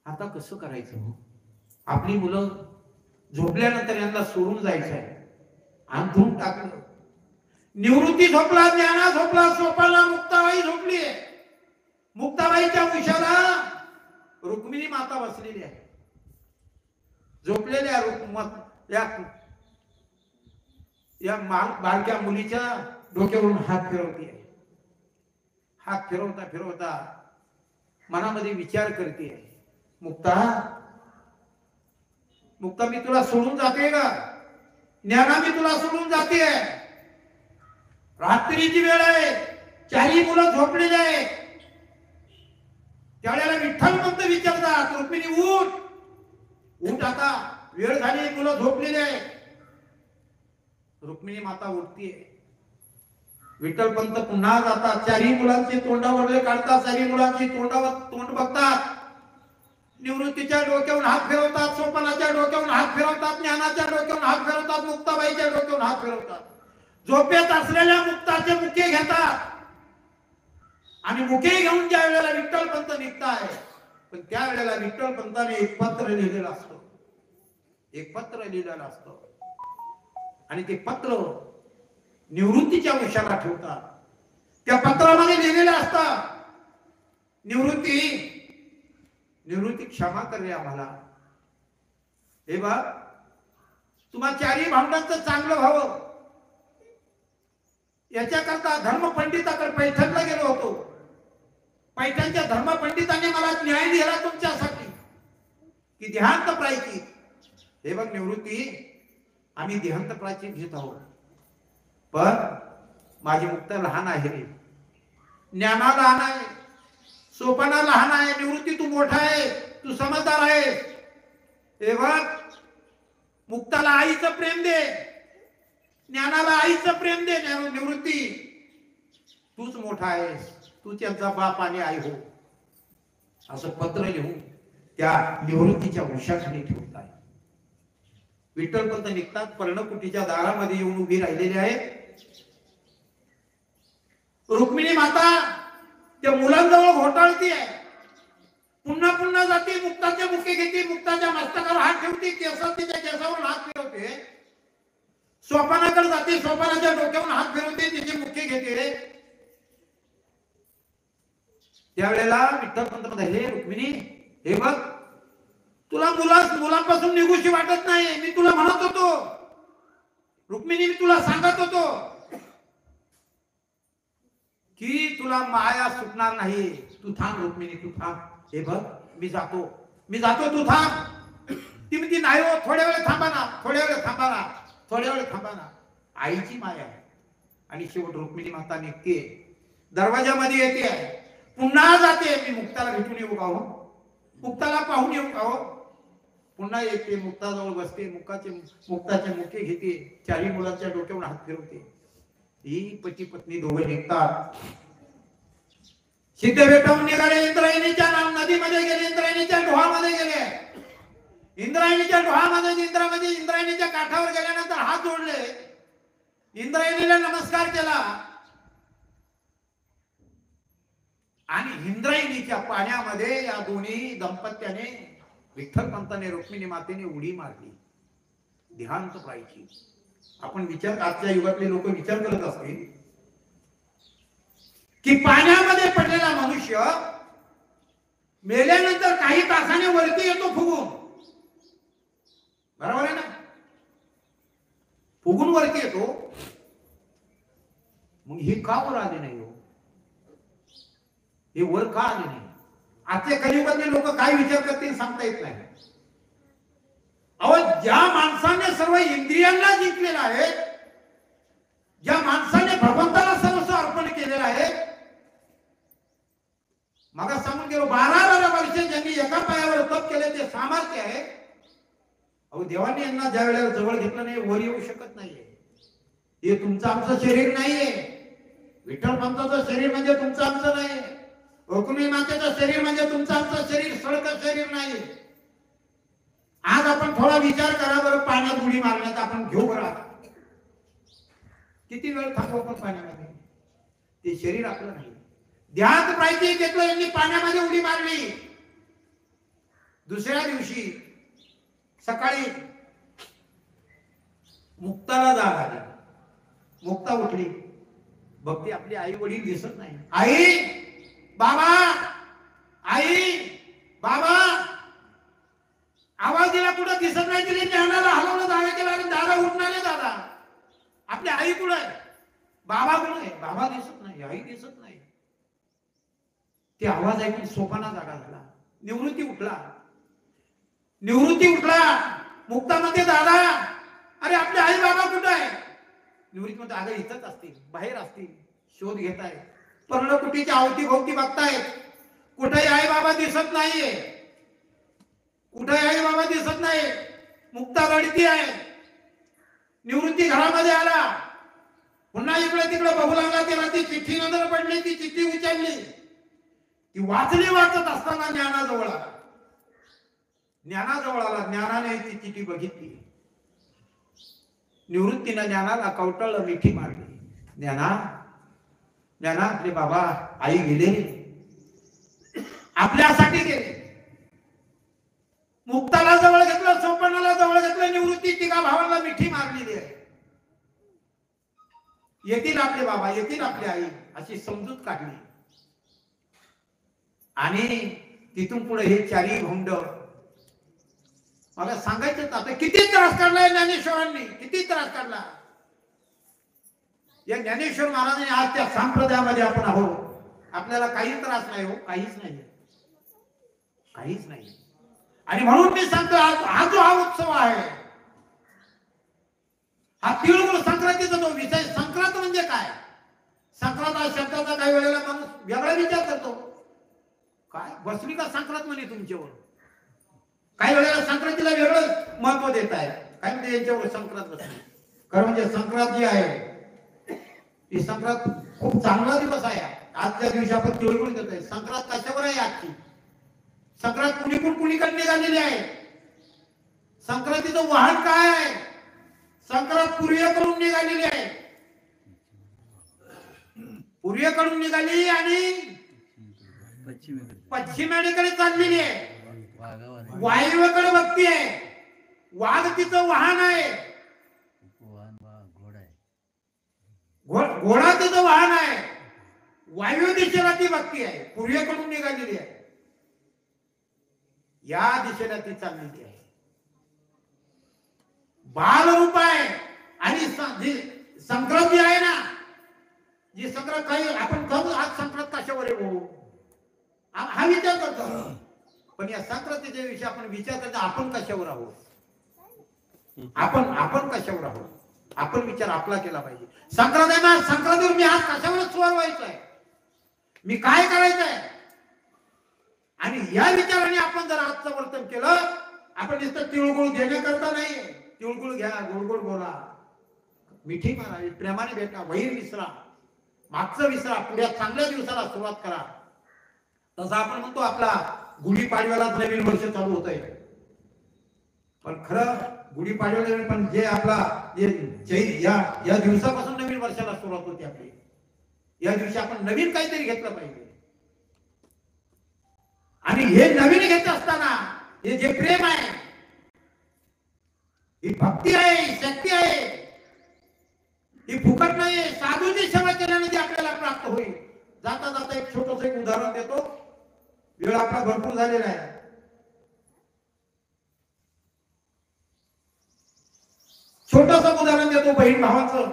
आता कसं करायचं. आपली मुलं झोपल्यानंतर यांना सोडून जायचं आहे. अंथरून टाकलं. निवृत्ती झोपला, ज्ञाना झोपला, सोपाला, मुक्ताबाई झोपली. मुक्ताबाईच्या उशाला रुक्मिणी माता बसलेली आहे. झोपलेल्या या बारक्या मुलीच्या डोक्यावरून हात फिरवते. हात फिरवता फिरवता मनामध्ये विचार करते, मुक्ता मुक्ता मी तुला सोडून जाते का? ज्ञाना मी तुला सोडून जाते. रात्रीची वेळ आहे, चारी मुलं झोपलेली आहेत. त्यावेळेला विठ्ठल पंत विचारतात, रुक्मिणी उठ उठ, आता वेळ झाली, मुलं झोपलेली आहे. रुक्मिणी माता उठतीये. विठ्ठल पंत पुन्हा जातात, चारी मुलांची तोंडावरले काढतात, चारी मुलांची तोंडावर तोंड बघतात. निवृत्तीच्या डोक्यावरून हात फिरवतात, सोपानाच्या डोक्यावरून हात फिरवतात, ज्ञानाच्या डोक्यावरून हात फिरवतात, मुक्ताबाईच्या डोक्यावरून हात फिरवतात. झोपेत असलेल्या मुक्ताचे मुके घेतात आणि मुके घेऊन ज्या वेळेला विठ्ठल पंत निघताय, पण त्या वेळेला विठ्ठल पंताने एक पत्र लिहिलेलं असतं. एक पत्र लिहिलेलं असतं आणि ते पत्र निवृत्तीच्या उशाला ठेवतात. त्या पत्रामध्ये लिहिलेलं असतं, निवृत्ती क्षमा कर रे आम्हाला. हे बघ, तुम्हा चारही भावंडांचं चांगलं व्हावं याच्याकरता धर्मपंडिताकडे पैठणला गेलो होतो. पैठणच्या धर्मपंडितांनी मला न्याय दिला तुमच्यासाठी की देहांत प्रायचित. हे बघ निवृत्ती, आम्ही देहांत प्रायचित घेत आहोत, पण माझी मुक्ता लहान आहे रे, ज्ञाना लहान आहे, सोपाना लहान आहे, निवृत्ती तू मोठा आहे, तू समजदार आहे. हे बघ, मुक्ताला आईचं प्रेम दे, ज्ञानाला आईचं प्रेम दे. निवृत्ती तूच मोठा आहेस, तू त्यांचा बाप आणि आई हो. असं पत्र लिहून त्या निवृत्तीच्या वृक्षाखाली ठेवत आहे. विठ्ठल पंत निघतात, पर्णकुटीच्या दारामध्ये येऊन उभी राहिलेली आहे. रुक्मिणी माता त्या मुलांजवळ घोटाळती आहे. पुन्हा पुन्हा जाते, मुक्ताच्या मुखे घेते, मुक्ताच्या मस्तकावर हात ठेवते, तिच्या केसावर हात फिरवते. सोपानाकडे जाते, सोपानाच्या डोक्यावर हात फिरवते, तिचे मुखे घेते. त्यावेळेला विठ्ठल पंत म्हणतात, हे रुक्मिणी, हे बघ, तुला मुलांपासून निघूशी वाटत नाही. मी तुला म्हणत होतो रुक्मिणी, मी तुला सांगत होतो की तुला माया सुटणार नाही. तू थांब रुक्मिणी, तू थांब. हे बघ, मी जातो, तू थांब. ती म्हणती, नाही हो, थोड्या वेळ थांबा ना, थोड्या वेळ थांबा ना. आईची माया आहे. आणि शेवट रुक्मिणी माता निघते, दरवाजामध्ये येते, पुन्हा जाते. मी मुक्ताला भेटून येऊ का हो, मुक्ताला पाहून येऊ का हो. पुन्हा येते, मुक्ताजवळ बसते, मुक्ताचे मुखे घेते, चारही मुलांच्या डोक्यावर हात फिरवते. ही पती पत्नी दोघे निघतात. सिद्ध भेटावून निघाले, इंद्रायणीच्या नदीमध्ये गेले, इंद्रायणीच्या डोहामध्ये गेले. इंद्रायणीच्या डोहामध्ये इंद्रायणीच्या काठावर गेल्यानंतर हात जोडले, इंद्रायणीला नमस्कार केला आणि इंद्रायणीच्या पाण्यामध्ये या दोन्ही दंपत्याने, विठ्ठल पंताने, रुक्मिणी मातेने उडी मारली. देहांत प्रायची. आपण आजच्या युगातले लोक विचार करत असतील की पाण्यामध्ये पडलेला मनुष्य मेल्यानंतर काही तासाने वरती येतो फुगून. बरोबर आहे ना? फुगून वरती येतो. मग हे का वर आले नाही हो? हे वर का आले नाही? आजच्या कलियुगातले लोक काय विचार करतील सांगता येत नाही. अहो, ज्या माणसाने सर्व इंद्रियांना जिंकलेला आहे, ज्या माणसाने भगवंताला सर्वस्व अर्पण केलेलं आहे, मग सांगून गेलो 12 वर्ष ज्यांनी एका पायावर तप केले ते सामर्थ्य आहे. अहो, देवाने यांना ज्या वेळेला जवळ घेतलं नाही, वर येऊ शकत नाहीये. हे तुमचं आमचं शरीर नाहीये. विठ्ठल पंताचं शरीर म्हणजे तुमचं आमचं नाही. रुक्मिणी मातेचं शरीर म्हणजे तुमचं आमचं शरीर, सडक शरीर नाही. आज आपण थोडा विचार करा बरं, पाण्यात उडी मारण्यात आपण घेऊ बरं. किती वेळ थांबू आपण पाण्यामध्ये? ते शरीर आपलं नाही. ध्यान प्रायचित घेतलं, यांनी पाण्यामध्ये उडी मारली. दुसऱ्या दिवशी सकाळी मुक्ताला जाग आली. मुक्ता उठली, बघते आपली आई वडील दिसत नाही. आई बाबा आवाज दिला, कुठं दिसत नाही. तिने ज्ञानाला हलवलं, दारा केला आणि दारा उठून आले. दादा, आपली आई कुठं आहे? बाबा कोण आहे? बाबा दिसत नाही, आई दिसत नाही. ते आवाज ऐकून सोपाना जागा झाला. निवृत्ती उठला. मुक्तामध्ये दादा, अरे आपले आई बाबा कुठे आहे? निवृत्ती म्हणते अगं इथंच असतील, बाहेर असतील, शोध घेत आहे. पर्णकुटीच्या अवतीभोवती बघतायत, कुठेही आई बाबा दिसत नाहीये, कुठेही आई बाबा दिसत नाही. मुक्ता रडती आहे. निवृत्ती घरामध्ये आला, पुन्हा इकडे तिकडे बघू लागला. तेव्हा ती चिठ्ठी नजर पडली. ती चिठ्ठी उचलली. ती वाचत असताना ज्ञानाजवळ आला. ज्ञानाने ती चिठ्ठी बघितली. निवृत्तीनं ज्ञानाला कवटाळलं, मिठी मारली. ज्ञाना आपले बाबा आई गेले, आपल्यासाठी गेले. मुक्ताला जवळ घेतलं, सोपनाला जवळ घेतलं. निवृत्ती तिघा भावाला मिठी मारलेली आहे. येतील आपले बाबा, येतील आपली आई, अशी समजूत काढली. आणि तिथून पुढे हे चारी भोंड. मला सांगायचं आता किती त्रास काढलाय ज्ञानेश्वरांनी, किती त्रास काढला. या ज्ञानेश्वर महाराजांनी आज त्या संप्रदायामध्ये आपण आहोत. आपल्याला काही त्रास नाही हो, काहीच नाही. आणि म्हणून मी सांगतो हा उत्सव आहे, हा तिळगुळ संक्रांतीचा जो विषय. संक्रांत म्हणजे काय? संक्रांत हा शब्दाचा काही वेळेला माणूस वेगळा विचार करतो. काय बसली का संक्रांत म्हणे तुमच्यावर? काही वेळेला संक्रांतीला वेगळं महत्व देत आहे. काय म्हणजे यांच्यावर संक्रांत बसली. कारण म्हणजे संक्रांत जी आहे ही संक्रांत खूप चांगला दिवस आहे. आजच्या दिवशी आपण तिळगुळ देतोय. संक्रांत कशावर आहे आजची? संक्रांत कुणीकडे निघालेली आहे? संक्रांतीचं वाहन काय आहे? संक्रांत पूर्वेकडून निघालेली आहे. पूर्वेकडून निघाली आणि पश्चिमेकडे चाललेली आहे. वायव्येकडे बघती आहे. वाघ तिचं वाहन आहे. घोडा तिचं वाहन आहे. वायव्य दिशेला ती बघती आहे. पूर्वेकडून निघालेली आहे. या दिशेला ती चाललेली आहे. बालरूप आहे. आणि संक्रांत जी आहे ना, जी संक्रांत काही आपण करू आज संक्रांत कशावर आहे हा विचार करतो. पण या संक्रांतीच्या विषयी आपण विचार करतो आपण कशावर आहोत. आपण कशावर आहोत. आपण विचार आपला केला पाहिजे. संक्रांत आहे ना, संक्रांतीवर मी आज कशावर स्वर व्हायचं आहे, मी काय करायचं आहे. आणि या विचाराने आपण जर आजचं वर्तन केलं, आपण नुसतं तिळगुळ देण्याकरता नाही. तिळगुळ घ्या, गोड गोड बोला, मिठी मारा, प्रेमाने भेटा, वैर विसरा, मागचं विसरा, पुढे चांगल्या दिवसाला सुरुवात करा. तसं आपण म्हणतो आपला गुढीपाडव्यालाच नवीन वर्ष चालू होत आहे. पण खरं गुढीपाडव्याला पण जे आपला या दिवसापासून नवीन वर्षाला सुरुवात होती आपली. या दिवशी आपण नवीन काहीतरी घेतलं पाहिजे. आणि हे नवीन घेत असताना हे जे प्रेम आहे, ही भक्ती आहे, ही शक्ती आहे, ही फुकट नाही. साधूची सेवा केल्याने ती आपल्याला प्राप्त होईल. जाता जाता एक छोटस एक उदाहरण देतो. वेळ आपला भरपूर झालेला आहे. छोटस उदाहरण देतो बहीण भावाचं.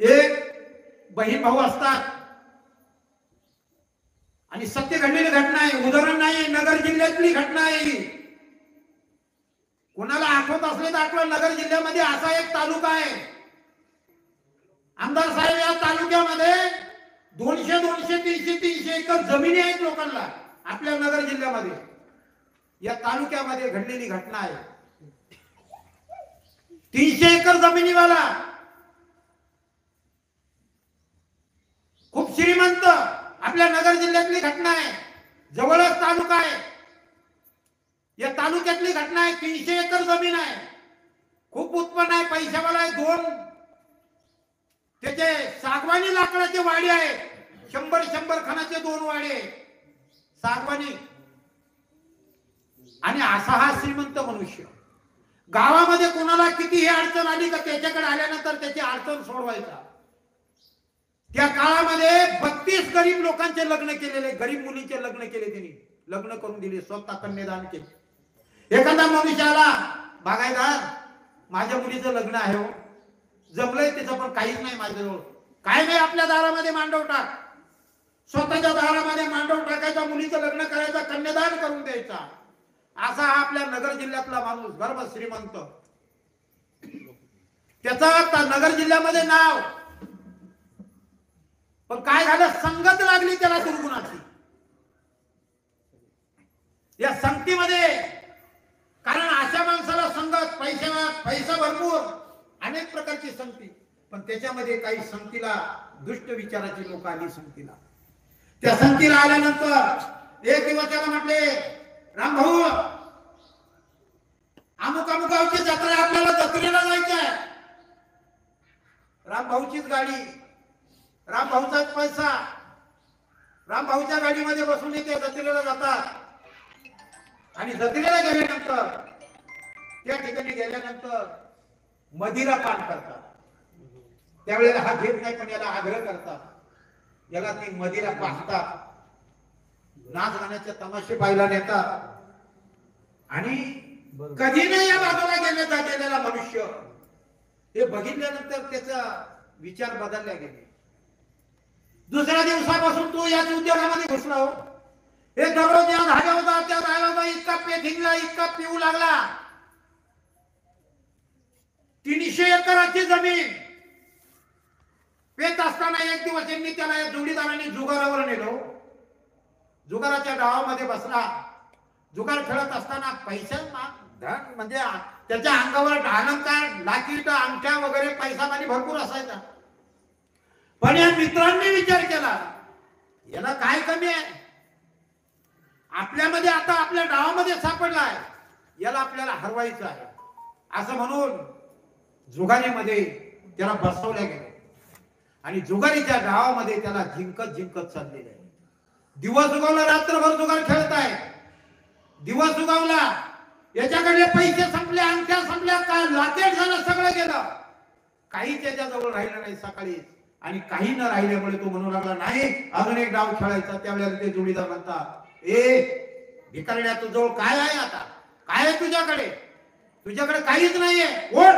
एक बहीण भाऊ असतात आणि सत्य घडलेली घटना आहे, उदाहरण नाही, नगर जिल्ह्यातली घटना आहे. कोणाला आठवत असले तर आठवत. नगर जिल्ह्यामध्ये असा एक तालुका आहे. आमदार साहेब या तालुक्यामध्ये 200-300 एकर जमिनी आहेत लोकांना. आपल्या नगर जिल्ह्यामध्ये या तालुक्यामध्ये घडलेली घटना आहे. 300 एकर जमिनीवाला खूप श्रीमंत. आपल्या नगर जिल्ह्यातली घटना आहे. जवळच तालुका आहे. या तालुक्यातली घटना आहे. 300 एकर जमीन आहे. खूप उत्पन्न आहे. पैशावाला आहे. 2 त्याचे सागवानी लाकडाचे वाडे आहे. 100 खणाचे 2 वाडे सागवानी. आणि असा हा श्रीमंत मनुष्य गावामध्ये कोणाला कितीही अडचण आली का त्याच्याकडे आल्यानंतर त्याची अडचण सोडवायचा. त्या काळामध्ये 32 गरीब लोकांचे लग्न केलेले, गरीब मुलींचे लग्न केले. त्यांनी लग्न करून दिले, स्वतः कन्यादान केले. एखादा मनुष्याला बागायदार माझ्या मुलीचं लग्न आहे हो, जमलंय त्याचं पण काहीच नाही माझ्याजवळ. काय नाही, आपल्या दारामध्ये मांडव टाक, स्वतःच्या दारामध्ये मांडव टाकायचा, मुलीचं लग्न करायचं, कन्यादान करून द्यायचा. असा हा आपल्या नगर जिल्ह्यातला माणूस गर्भ श्रीमंत. त्याचा नगर जिल्ह्यामध्ये नाव, पण काय झालं, संगत लागली त्याला दुर्गुणाची. या संगतीमध्ये, कारण अशा माणसाला संगत, पैसा भरपूर, अनेक प्रकारची संगती, पण त्याच्यामध्ये काही संगतीला दुष्ट विचाराची लोक आली संगतीला. त्या संगतीला आल्यानंतर एक दिवस त्याला म्हटले, राम भाऊ, अमुक अमुक गावची जत्रा, आपल्याला जत्रेला जायचं आहे. राम भाऊचीच गाडी, राम भाऊचाच पैसा, राम भाऊच्या गाडीमध्ये बसून ते जत्रेला जातात. आणि जत्रेला गेल्यानंतर, त्या ठिकाणी गेल्यानंतर मदिरा पान करतात. त्यावेळेला हा घेत नाही, पण याला आग्रह करतात, याला ती मदिरा पाहतात, नाच गाण्याचे तमाशे पाहायला नेतात. आणि कधी नाही या बाजूला गेलेला मनुष्य हे बघितल्यानंतर त्याचा विचार बदलला गेले. दुसऱ्या दिवसापासून तो याच उद्योगामध्ये घुसला. हो, हे दररोज या धाग्यावर त्या धाग्यावर इतका पेथिंगला, इतका पिऊ लागला. 300 एकराची जमीन पेत असताना एक दिवस यांनी त्याला या जोडीदारांनी जुगारावर नेलो. जुगाराच्या डावामध्ये बसला. जुगार खेळत असताना पैसा धन म्हणजे त्याच्या अंगावर अलंकार, लाकीट, अंगठ्या वगैरे, पैसा पाणी भरपूर असायचा. पण या मित्रांनी विचार केला, याला काय कमी आहे, आपल्यामध्ये आता आपल्या डावामध्ये सापडलाय, याला आपल्याला हरवायचं आहे. असं म्हणून जुगारीमध्ये त्याला बसवल्या गेले आणि जुगारीच्या डावामध्ये त्याला जिंकत चाललेले आहे. दिवस उगवला, रात्रभर जुगार खेळताय. दिवस उगवला, याच्याकडे पैसे संपले, अंगठ्या संपल्या, काय लातेट झालं, सगळं गेलं, काही त्याच्याजवळ राहिलं नाही सकाळी. आणि काही न राहिल्यामुळे तो म्हणू लागला, नाही अजून एक डाव खेळायचा. त्यावेळेला ते जोडीदार म्हणतात, ए भिकारड्या, तुझ्याजवळ काय आहे, आता काय आहे तुझ्याकडे? तुझ्याकडे काहीच नाहीये, ओढ.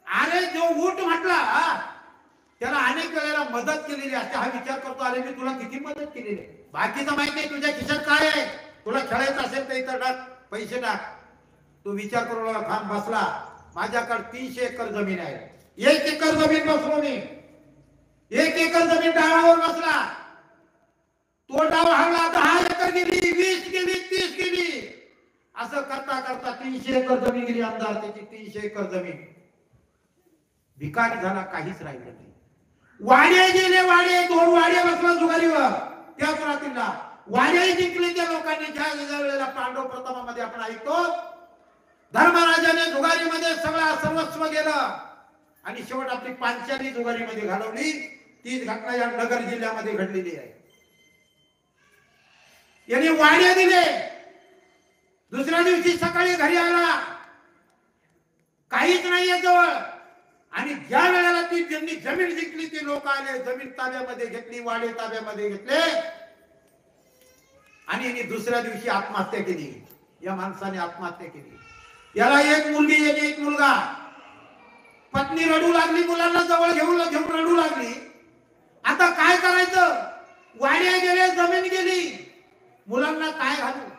अरे जो उठ म्हटला, त्याला अनेक वेळेला मदत केलेली असते. हा विचार करतो, अरे मी तुला किती मदत केलेली आहे, बाकीचं माहिती नाही, तुझ्या खिशात काय आहे, तुला खेळायचं असेल तर इथं टाक, पैसे टाक. तो विचार करू थांब बसला, माझ्याकडे 300 एकर जमीन आहे, 1 एकर जमीन बसलो मी, 1 एकर जमीन डावावर बसला. तो डाव हरला, 10 एकर गेली, 20 गेली, 30 गेली. असं करता करता 300 एकर जमीन गेली. आमदार त्याची 300 एकर जमीन भिकारी झाला, काहीच राहिलं नाही. वाडे गेले, वाडे 2 वाडे बसला जुगारीवर. त्याच रात्रीला वाडे जिंकले त्या लोकांनी. ज्या वेळेला पांडव प्रतापामध्ये आपण ऐकतो, धर्मराजाने जुगारीमध्ये सगळं सर्वस्व गेलं आणि शेवट आपली पांचाली जुगारीमध्ये घालवली. तीच घटना या नगर जिल्ह्यामध्ये घडलेली आहे. यांनी वाडे दिले. दुसऱ्या दिवशी सकाळी घरी आला, काहीच नाहीये जवळ. आणि ज्या वेळेला ती ज्यांनी जमीन जिंकली ती लोक आले, जमीन ताब्यामध्ये घेतली, वाडे ताब्यामध्ये घेतले आणि यांनी दुसऱ्या दिवशी आत्महत्या केली. या माणसाने आत्महत्या केली. याला एक मुलगी, एक मुलगा. पत्नी रडू लागली, मुलांना जवळ घेऊन रडू लागली. आता काय करायचं, वाड्या गेले, जमीन गेली, मुलांना काय घालू.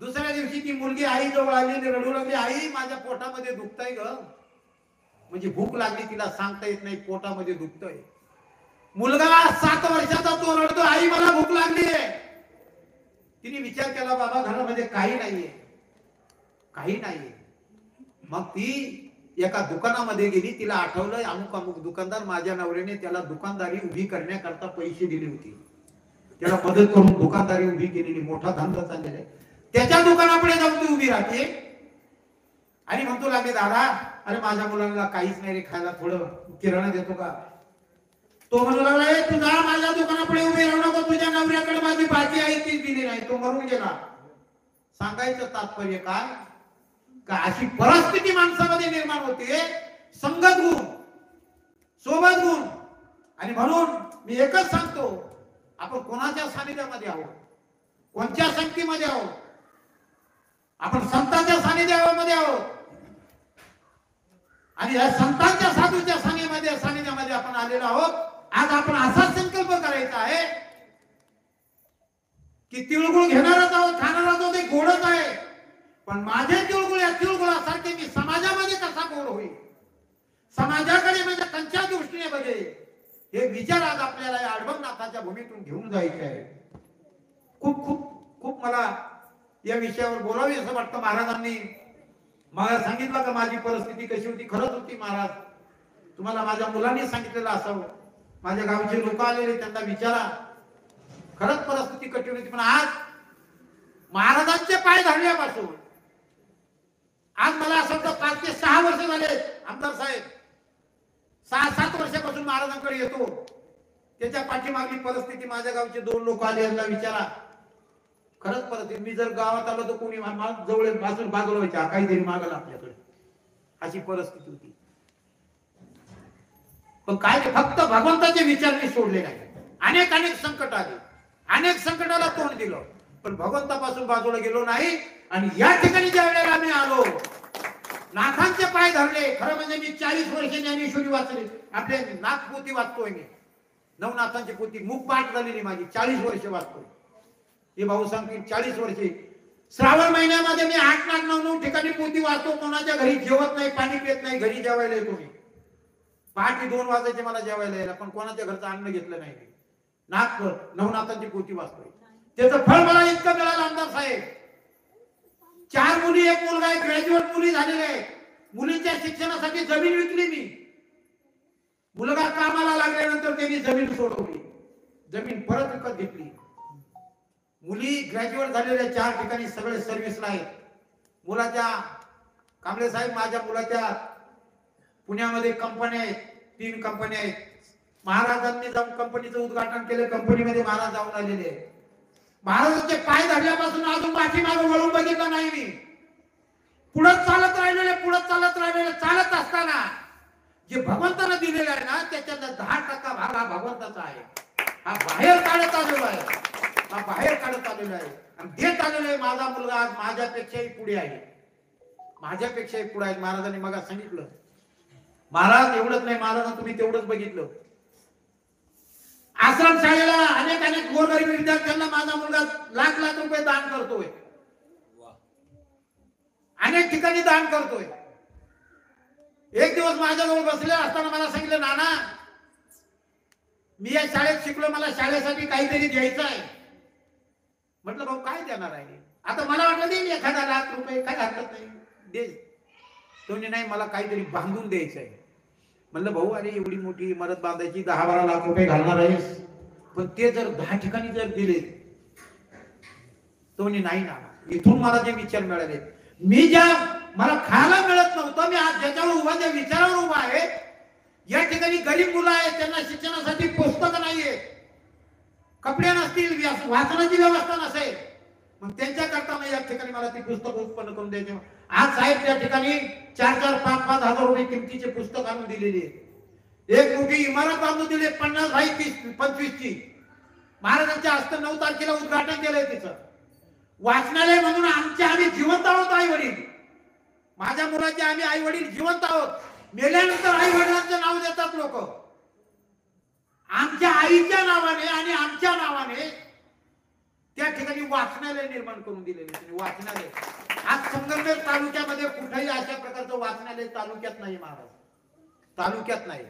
दुसऱ्या दिवशी ती मुलगी आई जवळ आली आणि रडू लागली, आई माझ्या पोटामध्ये दुखतंय ग. म्हणजे भूक लागली, तिला सांगता येत नाही, पोटामध्ये दुखतंय. मुलगा 7 वर्षाचा तो रडतो, आई मला भूक लागली आहे. तिने विचार केला, बाबा घरामध्ये काही नाहीये, काही नाहीये. मग ती एका दुकानामध्ये गेली. तिला आठवलं, अमुक अमुक दुकानदार, माझ्या नवऱ्याने त्याला दुकानदारी उभी करण्याकरता पैसे दिले होते, त्याला मदत करून दुकानदारी उभी केलेली, मोठा धंदा चाललेला आहे. त्याच्या दुकानापुढे जाऊन ती उभी राहते आणि म्हणतो लागले, दादा अरे माझ्या मुलांना काहीच नाही रे खायला, थोडं किराणा देतो का. तो म्हणू लागला, तुझा माझ्या दुकानापुढे उभी राहू नको, तुझ्या नवऱ्याकडे माझी बाकी आहे तीच दिली नाही, तो मरून गेला. सांगायचं तात्पर्य काय, का अशी परिस्थिती माणसामध्ये निर्माण होते. संगत गुण, सोबत गुण. आणि म्हणून मी एकच सांगतो, आपण कोणाच्या सानिध्यामध्ये आहोत, कोणत्या संगतीमध्ये आहोत. आपण संतांच्या सानिध्यामध्ये आहोत आणि या संतांच्या साधूच्या सानिध्यामध्ये आपण आलेलो आहोत. आज आपण असा संकल्प करायचा आहे की तिळगुळ घेणारच आहोत, खाणारच आहोत, ते गोडच आहे, पण माझे तिळगुळ या तिळगुळासारखे मी समाजामध्ये कसा गोड होईल, समाजाकडे म्हणजे कंच्या दृष्टीने बघेल, हे विचार आज आपल्याला या अडबंगनाथाच्या भूमीतून घेऊन जायचे आहे. खूप खूप खूप मला या विषयावर बोलावे असं वाटतं. महाराजांनी मला सांगितलं का माझी परिस्थिती कशी होती. खरंच होती महाराज. तुम्हाला माझ्या मुलांनी सांगितलेलं असावं. माझ्या गावचे लोक आलेले, त्यांना विचारा. खरंच परिस्थिती कठीण होती. पण आज महाराजांचे पाय धरल्यापासून आज मला असं वाटतं 5 ते 6 वर्ष झाले आमदार साहेब. 6-7 वर्षापासून महाराजांकडे येतो. त्याच्या पाठीमागली परिस्थिती माझ्या गावचे 2 लोक आले, यांना विचारा. खरंच परिस्थिती, मी जर गावात आलो तर कोणी जवळ पासून बाजूला व्हायचा, काहीतरी मागल आपल्याकडे, अशी परिस्थिती होती. पण काय फक्त भगवंताचे विचार मी सोडले नाही. अनेक संकट आले, अनेक संकटाला तोंड दिलं, पण भगवंतापासून बाजूला गेलो नाही. आणि या ठिकाणी ज्या वेळेला आम्ही आलो, नाथांचे पाय धरले. खरं म्हणजे मी 40 वर्ष ज्ञानेश्वरी वाचली, आपले नाथपोथी वाचतोय मी. नवनाथांची पोथी मुखपाठ झालेली माझी, 40 वर्ष वाचतोय. हे भाऊ सांगतील 40 वर्षे. श्रावण महिन्यामध्ये मी 8-9 ठिकाणी पोथी वाचतो. कोणाच्या घरी जेवत नाही, पाणी पित नाही, घरी जेवायला येतो मी. पहाटे 2 वाजायचे मला जेवायला यायला, पण कोणाच्या घरचं अन्न घेतलं नाही. नाथ नवनाथांची पोथी वाचतोय. त्याचं फळ मला इतकं मिळालं आमदार साहेब. 4 मुली, 1 मुलगा आहे, ग्रॅज्युएट मुली झालेल्या आहेत. मुलींच्या शिक्षणासाठी जमीन विकली मी. मुलगा कामाला लागल्यानंतर त्यांनी जमीन सोडवली, जमीन परत विकत घेतली. मुली ग्रॅज्युएट झालेल्या 4 ठिकाणी सगळे सर्व्हिसला आहेत. मुलाच्या कांबळे साहेब, माझ्या मुलाच्या पुण्यामध्ये कंपन्या आहेत, 3 कंपन्या आहेत. महाराजांनी जाऊन कंपनीचं उद्घाटन केलं, कंपनीमध्ये महाराज जाऊन आलेले आहेत. महाराजांचे पाय धरल्यापासून अजून पाठीमागे वळून बघितलं नाही मी. पुढे चालत राहिलेले चालत असताना जे भगवंतानं दिलेलं आहे ना, त्याच्यातला 10% भाग हा भगवंताचा आहे. हा बाहेर काढत आलेला आहे, हा बाहेर काढत आलेला आहे आणि देत आलेला आहे. माझा मुलगा आज माझ्यापेक्षाही पुढे आहे, माझ्यापेक्षाही पुढे आहे. महाराजांनी मग सांगितलं, महाराज एवढंच नाही, महाराज तुम्ही तेवढंच बघितलं. आश्रम शाळेला अनेक गोरगरीब विद्यार्थ्यांना माझा मुलगा लाख रुपये दान करतोय, अनेक ठिकाणी दान करतोय. एक दिवस माझ्याजवळ बसले असताना मला सांगितलं, नाना मी या शाळेत शिकलो, मला शाळेसाठी काहीतरी द्यायचं आहे. म्हटलं भाऊ काय देणार आहे? आता मला वाटलं देईल 1,000 लाख रुपये, काय हरकत नाही, दे. तो नाही, मला काहीतरी बांधून द्यायचं आहे. म्हणलं भाऊ, अरे एवढी मोठी इमारत बांधायची 10-12 लाख रुपये घालणार आहेस, पण ते जर 10 ठिकाणी जर दिले. तो नाही ना. इथून मला जे विचार मिळाले, मी ज्या मला खायला मिळत नव्हतं, मी आज ज्याच्यावर उभा, त्या विचारावर उभा आहे. या ठिकाणी गरीब मुलं आहेत, त्यांना शिक्षणासाठी पुस्तकं नाहीये, कपडे नसतील, वाचनाची व्यवस्था नसेल, मग त्यांच्याकरता मी या ठिकाणी मला ती पुस्तक उत्पन्न करून द्यायचे. आज साहेब त्या ठिकाणी 4-4, 5-5 हजार रुपये किमतीचे पुस्तक आणून दिलेली आहे. एक मोठी इमारत बांधून दिली 50 बाय 25 ची. महाराजांच्या हस्ते 9 तारखेला उद्घाटन केलंय तिचं. वाचनालय म्हणून आम्ही जिवंत आहोत. आई वडील, माझ्या मुलाचे आम्ही आई वडील जिवंत आहोत. मेल्यानंतर आई वडिलांचं नाव देतात लोक. आमच्या आईच्या नावाने आणि आमच्या नावाने त्या ठिकाणी वाचनालय निर्माण करून दिलेले. वाचनालय आज संगमनेर तालुक्यामध्ये कुठेही अशा प्रकारचं वाचनालय तालुक्यात नाही महाराज, तालुक्यात नाही.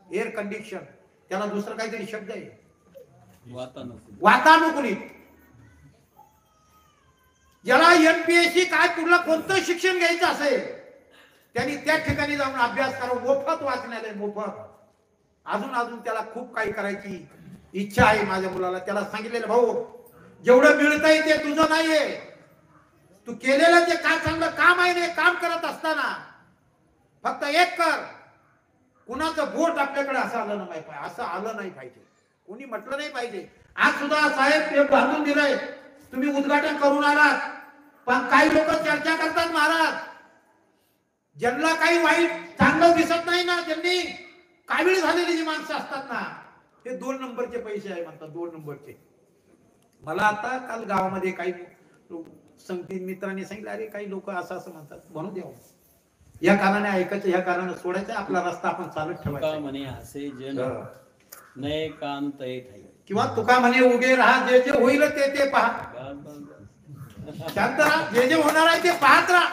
एअर कंडिशन, त्याला दुसरं काहीतरी शब्द आहे, वातानुकूलित. ज्याला एमपीएससी काय पुढलं कोणतं शिक्षण घ्यायचं असेल त्यांनी त्या ठिकाणी जाऊन अभ्यास करा. मोफत वाचनालय, मोफत. अजून त्याला खूप काही करायची इच्छा आहे माझ्या मुलाला. त्याला सांगितलेलं, भाऊ जेवढं मिळतंय ते तुझं नाहीये, तू केलेलं जे काय चांगलं काम आहे ते काम करत असताना फक्त एक कर, कुणाचं बोट आपल्याकडे असं आलं नाही पाहिजे, असं आलं नाही पाहिजे, कोणी म्हटलं नाही पाहिजे. आज सुद्धा साहेब ते बांधून दिलंय, तुम्ही उद्घाटन करून आलात, पण काही लोक चर्चा करतात महाराज, ज्यांना काही वाईट चांगलं दिसत नाही ना, ज्यांनी कावीळ झालेली जी माणसं असतात ना, ते 2 नंबरचे पैसे आहे म्हणतात, 2 नंबरचे. मला आता काल गावामध्ये काही मित्रांनी सांगितलं, अरे काही लोक असं म्हणतात, म्हणू द्या. या कारणाने ऐकायचं, या कारणाने सोडायचं, आपला रस्ता आपण चालत तुका ठेवायचा. म्हणे हसे जन हं. नये काम तय थाई. किंवा तुका म्हणे उभे राहा, जे जे होईल ते पहा. बस, बस, बस. शांत राहा, जे जे होणार आहे ते पाहत राहा.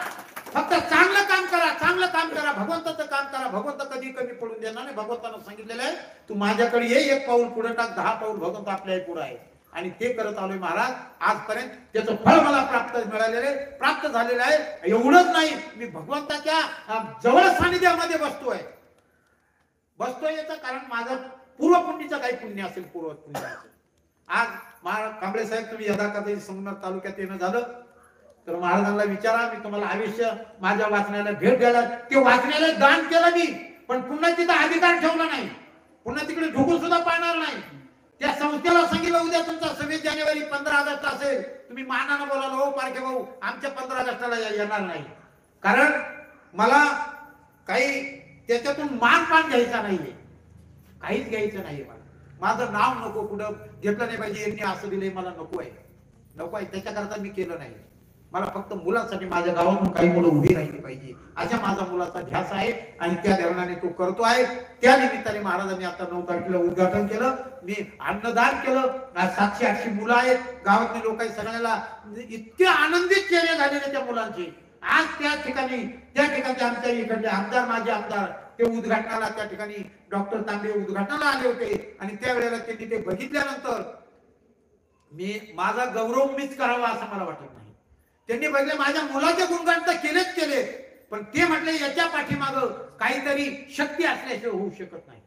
फक्त चांगलं काम करा, चांगलं काम करा, भगवंताचं काम करा. भगवंत कधी कमी पडून देणार नाही. भगवंतानं सांगितलेलं आहे, तू माझ्याकडे ये, 1 पाऊल पुढे टाक, 10 पाऊल भगवंत आपल्याही पुढे आहे. आणि ते करत आलोय महाराज आजपर्यंत. त्याचं फळ मला प्राप्त झालेलं आहे. एवढंच नाही, मी भगवंताच्या जवळ सानिध्यामध्ये बसतोय. याचं कारण माझं पूर्वपुण्यचं काही पुण्य असेल, पूर्वपुण्य असेल. आज महाराज कांबळे साहेब, तुम्ही यदाकथा संगमनेर तालुक्यात येणं झालं तर महाराजांना विचारा, मी तुम्हाला आयुष्य माझ्या वाचनाला भेट द्यायला, ते वाचनाला दान केलं मी, पण पुन्हा तिथं अधिकार ठेवला नाही, पुन्हा तिकडे ढुकून सुद्धा पाहणार नाही. त्या संस्थेला सांगितलं, उद्या तुमचा 26 जानेवारी 15 ऑगस्ट असेल, तुम्ही मानानं बोलाल, हो पारखे भाऊ आमच्या 15 ऑगस्टला येणार नाही. कारण मला काही त्याच्यातून मानपान घ्यायचा नाहीये, काहीच घ्यायचं नाहीये. माझं नाव नको, कुठं घेतलं नाही पाहिजे, यांनी असं दिलंय, मला नको आहे. त्याच्याकरता मी केलं नाही. मला फक्त मुलांसाठी, माझ्या गावातून काही मुलं उभी राहिली पाहिजे, अशा माझा मुलाचा ध्यास आहे. आणि त्या धरणाने तो करतो आहे. त्या निमित्ताने महाराजांनी आता 9 तारखेला उद्घाटन केलं. मी अन्नदान केलं. 700-800 मुलं आहेत, गावातले लोक आहेत, सगळ्याला इतके आनंदित चेहरे झालेले त्या मुलांचे. आज त्या ठिकाणी आमच्या इकडले आमदार, माझे आमदार, ते उद्घाटनाला त्या ठिकाणी डॉक्टर तांबे उद्घाटनाला आले होते. आणि त्यावेळेला त्यांनी ते बघितल्यानंतर माझा गौरव मीच करावा असं मला वाटत नाही. त्यांनी बघितले, माझ्या मुलाचे गुणगान तर केले, पण ते म्हटले याच्या पाठीमागं काहीतरी शक्ती असल्याशिवाय होऊ शकत नाही.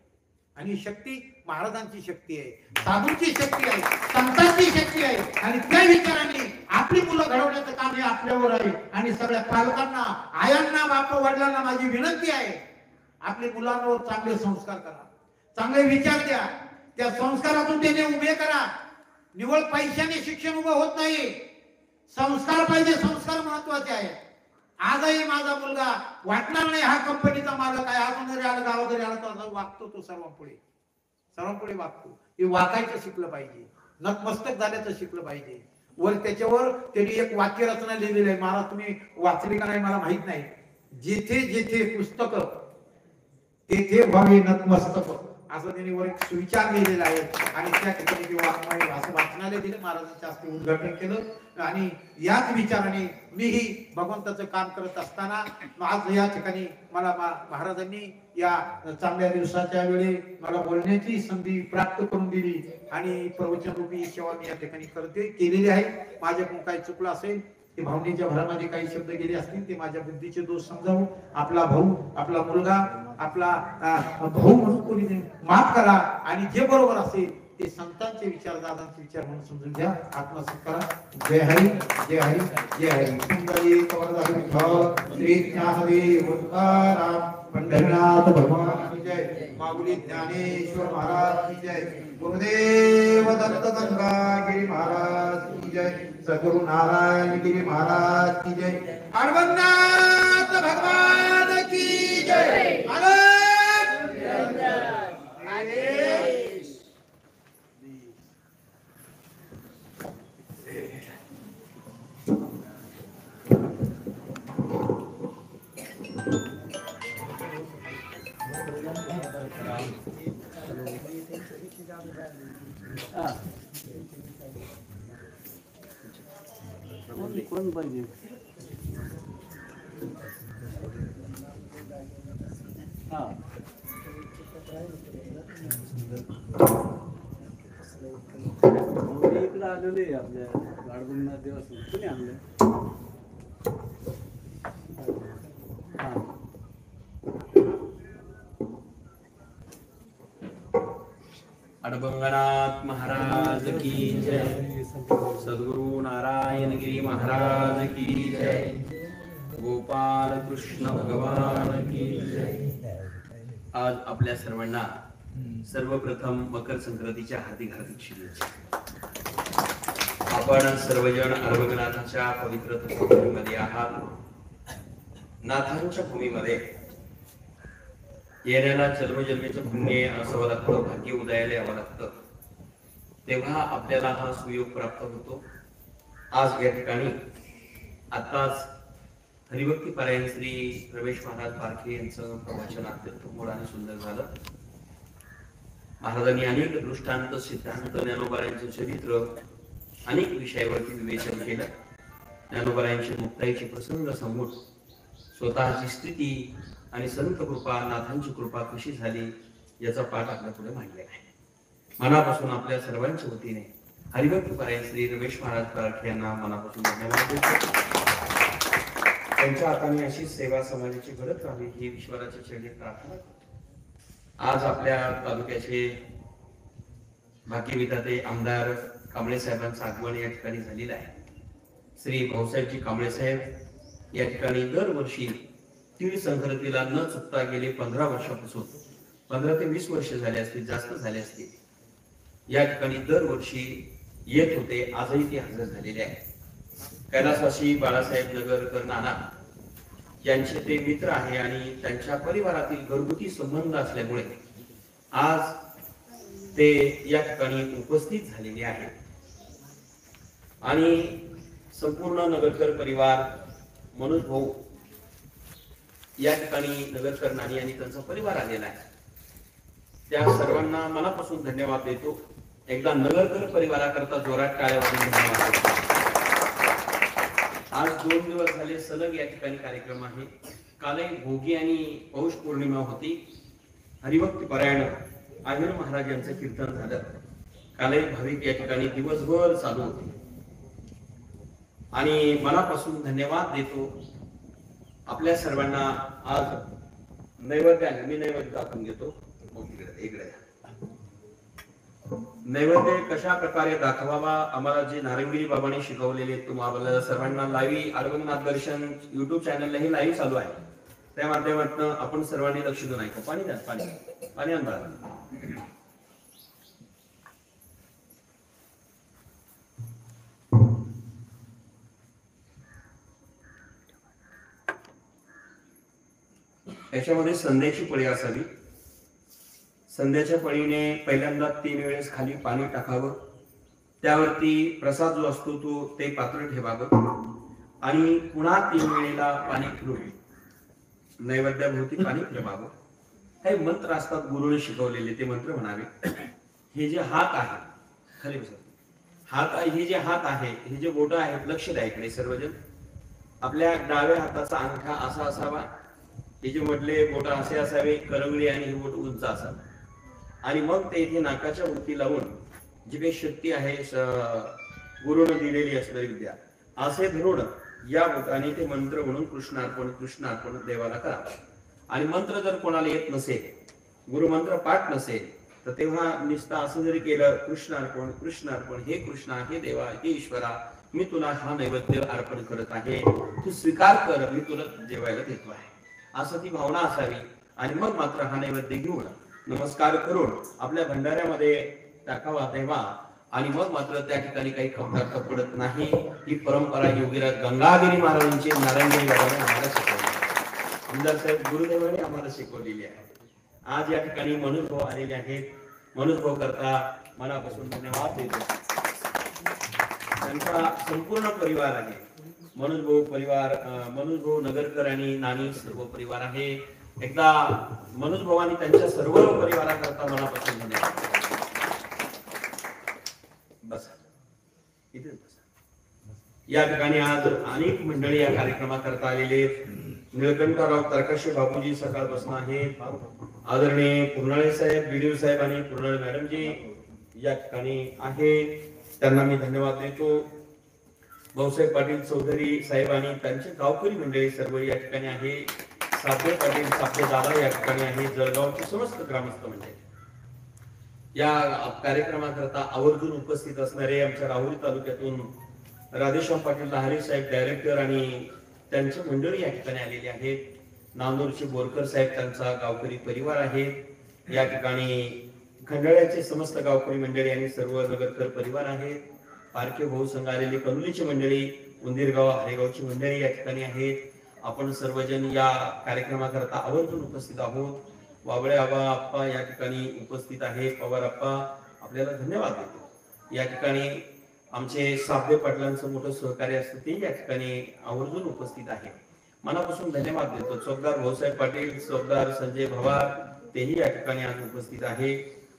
आणि शक्ती महाराजांची शक्ती आहे, साधूंची शक्ती आहे, संतांची शक्ती आहे. आणि त्या विचाराने आपली मुलं घडवण्याचं काम हे आपल्यावर आहे. आणि सगळ्या पालकांना, आयांना, बाप वडिलांना माझी विनंती आहे, आपल्या मुलांवर चांगले संस्कार करा, चांगले विचार द्या, त्या संस्कारातून त्याने उभे करा. निवळ पैशाने शिक्षण उभं होत नाही, संस्कार पाहिजे, संस्कार महत्वाचे आहेत. आजही माझा मुलगा वाटणार नाही हा कंपनीचा मालक आहे, अजून जरी आला, गावात जरी आला तर वागतो, तो सर्वांपुढे वागतो. हे वागायचं शिकलं पाहिजे, नतमस्तक झाल्याचं शिकलं पाहिजे. वर त्याच्यावर त्यांनी एक वाक्य रचना लिहिलेली आहे, महाराज तुम्ही वाचली का नाही मला माहित नाही. जिथे जिथे पुस्तक तेथे व्हावे नतमस्तक, असं त्यांनी वर एक सुविचार लिहिलेला आहे. आणि त्या ठिकाणी ते असं वाचनालय दिलं, महाराजांच्या हस्ते उद्घाटन केलं. आणि याच विचाराने मीही भगवंताचं काम करत असताना आज या ठिकाणी मला महाराजांनी या चांगल्या दिवसाच्या वेळी मला बोलण्याची संधी प्राप्त करून दिली. आणि प्रवचन रूपी सेवा मी या ठिकाणी केलेली आहे. माझ्याकडून काही चुकलं असेल, ते भावनेच्या भरामध्ये काही शब्द गेले असतील, ते माझ्या बुद्धीचे दोष समजावून आपला भाऊ, आपला मुलगा, आपला भाऊ म्हणून कोणी माफ करा. आणि जे बरोबर असेल ते संतांचे विचार, दादांचे विचार म्हणून समजून घ्या, आत्मसात करा. जय हरी, जय हरी, जय हरी. सुंदरी कवरधारी विठ्ठल श्री ज्ञानदेव तुकाराम पंढरीनाथ भगवान की जय. माऊली ज्ञानेश्वर महाराज की जय. गुरुदेव दत्त गंगागिरी महाराज की जय. सद्गुरु नारायण गिरी महाराज की जय. अरवन्नाथ भगवान की जय. कोण पाहिजे? इकडे आलेले आपल्या गाडगुंडा देवस्थान कोणी आणलं? अडबंगनाथ महाराज की जय. सद्गुरु नारायण गिरी महाराज की जय. गोपाल कृष्ण भगवान की जय. आज आपल्या सर्वांना सर्वप्रथम मकर संक्रांतीच्या हार्दिक शुभेच्छा. आपण सर्वजण अरबंगनाथाच्या पवित्र भूमीमध्ये आहात. नाथांच्या भूमीमध्ये येण्याला जन्मजन्मीचं पुण्य असावं लागतं, भाग्य उदयाला यावं लागतं, तेव्हा आपल्याला हा सुयोग प्राप्त होतो. आज या ठिकाणी आताच हरिभक्ती पारायण श्री रमेश महाराज पारखे यांचं प्रवचन अत्यंत गोड आणि सुंदर झालं. महाराजांनी अनेक दृष्टांत, सिद्धांत, ज्ञानोबारायांचं चरित्र, अनेक विषयावरती विवेचन केलं. ज्ञानोबारायांचे मुक्ताईचे प्रसंग समोर स्वतःची स्थिती आणि संत कृपा, नाथांची कृपा कशी झाली याचा पाठ आपल्या पुढे मांडलेला आहे. मनापासून आपल्या सर्वांच्या वतीने हरिभक्ती पारायण श्री रमेश महाराज पारखे यांना मनापासून धन्यवाद देतो. त्यांच्या हाताने अशी सेवा समाजाची घडत राहावी ही ईश्वराच्या चरणी प्रार्थना. आज आपल्या तालुक्याचे भाग्यविधाते आमदार कांबळे साहेबांचं आगमन या ठिकाणी झालेलं आहे. श्री भाऊसाहेबजी कांबळे साहेब या ठिकाणी दरवर्षी तीळ संक्रांतीला न चुकता गेले 15 वर्षापासून 15 ते 20 वर्ष झाले असतील, जास्त झाले असतील, या ठिकाणी दरवर्षी येत होते. आजही ते हजर झालेले आहे. कैलासवासी बाळासाहेब नगरकर नाना यांचे ते मित्र आहे आणि त्यांच्या परिवारातील घरगुती संबंध असल्यामुळे आज ते या ठिकाणी उपस्थित झालेले आहेत. आणि संपूर्ण नगरकर परिवार, मनोज भाऊ या ठिकाणी नगरकर नानी आणि त्यांचा परिवार आलेला आहे. त्या सर्वांना मनापासून धन्यवाद देतो. एकदा नगरकर परिवाराकरता जोरात टाळ्या वाजवून धन्यवाद देतो. आज 2 दिवस झाले सलग या ठिकाणी कार्यक्रम आहे. कालही भोगी आणि पौष पौर्णिमा होती. हरिभक्ती पारायण आहिर महाराज यांचं कीर्तन झालं. कालही भाविक या ठिकाणी दिवसभर चालू होते आणि मनापासून धन्यवाद देतो आपल्या सर्वांना. आज नैवेद्य आहे, मी नैवेद्य दाखवून घेतो. इकडे नैवेद्य कशा प्रकारे दाखवावा आम्हाला जे नारंगिरी बाबांनी शिकवलेले तुम्हाला सर्वांना लाईव्ह अरविंदनाथ दर्शन YouTube चॅनललाही लाईव्ह चालू आहे. त्या माध्यमातून आपण सर्वांनी लक्ष देऊन ऐका. पाणी द्या, पाणी पाणी आणा. याच्यामध्ये संध्याची पळी असावी. संध्याच्या पळीने पहिल्यांदा 3 वेळेस खाली पाणी टाकावं. त्यावरती प्रसाद जो असतो तो ते पात्र ठेवावं आणि पुन्हा 3 वेळेला पाणी फिरवून नैवेद्याभोवती पाणी ठेवावं. हे मंत्र असतात गुरुने शिकवलेले, ते मंत्र म्हणावे. हे जे हात आहे, खाली बसा. हात आहे, हे जे हात आहे, हे जे बोट आहेत, लक्ष द्या इकडे सर्वजण. आपल्या डाव्या हाताचा अंगठा असा असावा, हे जे मधले बोट असे असावे, करंगळी आणि हे बोट उंच असावे. आणि मग ते इथे नाकाच्या वरती लावून जी काही शक्ती आहे गुरुने दिलेली असणारी विद्या असे धरून या बोटाने ते मंत्र म्हणून कृष्णार्पण कृष्णार्पण देवाला करावा. आणि मंत्र जर कोणाला येत नसेल, गुरुमंत्र पाठ नसेल, तर तेव्हा निस्ता असं जरी केलं, कृष्णार्पण कृष्णार्पण, हे कृष्णा, हे देवा, हे ईश्वरा, मी तुला हा नैवेद्य अर्पण करत आहे, तू स्वीकार कर, मी तुला जेवायला देतो आहे, असं ती भावना असावी. आणि मग मात्र हा नैवेद्य घेऊन नमस्कार करून आपल्या भंडाऱ्यामध्ये टाकावा तेव्हा. आणि मग मात्र त्या ठिकाणी काही खपराक पडत नाही. ही परंपरा योगीराज गंगागिरी महाराजांची नारायणगिरी बाबांनी आम्हाला शिकवली, आमदार साहेब गुरुदेवांनी आम्हाला शिकवलेली आहे. आज या ठिकाणी मनोज भाऊ आलेले आहेत. मनोज भाऊ करता मनापासून धन्यवाद देतो. त्यांचा संपूर्ण परिवार आहे. मनोज भाऊ परिवार, मनोज भाऊ नगरकर आणि नानी सर्व परिवार आहे. एकदा मनोज भाऊ आणि त्यांच्या सर्व परिवाराकरता मनापासून धन्यवाद. बस इथे बस. या ठिकाणी आज अनेक मंडळी या कार्यक्रमाकरता आलेले. निळकंठराव तरकाशे बापूजी सकाळपासून आहेत. आदरणीय पुरनाळे साहेब, बीडीओ साहेब आणि पुरनाळे मॅडम जी या ठिकाणी आहेत, त्यांना मी धन्यवाद देतो. भाऊसाहेब पाटील चौधरी साहेब आणि त्यांचे गावकरी मंडळी सर्व या ठिकाणी आहे. साबळे पाटील, साबळे दादा या ठिकाणी आहे. जळगावचे समस्त ग्रामस्थ मंडळी या कार्यक्रमाकरता आवर्जून उपस्थित असणारे आमच्या राहुरी तालुक्यातून राधेश्याम पाटील लहारी साहेब डायरेक्टर आणि त्यांचे मंडळी या ठिकाणी आलेले आहेत. नांदूरचे बोरकर साहेब, त्यांचा गावकरी परिवार आहे. या ठिकाणी खंडाळ्याचे समस्त गावकरी मंडळी आणि सर्व नगरकर परिवार आहेत. पारखे भाऊ संघ आलेले कनुलीची मंडळी, उंदीरगाव हरेगावची मंडळी या ठिकाणी आहेत. आपण सर्वजण या कार्यक्रमाकरता आवर्जून उपस्थित आहोत. वाबळे आप्पा या ठिकाणी उपस्थित आहेत. पवार आप्पा आपल्याला धन्यवाद देतो. या ठिकाणी आमचे साबळे पाटलांचं मोठं सहकार्य असतं ते या ठिकाणी आवर्जून उपस्थित आहे. मनापासून धन्यवाद देतो. चौकदार भाऊसाहेब पाटील, चौकदार संजय भवार, तेही या ठिकाणी आज उपस्थित आहे.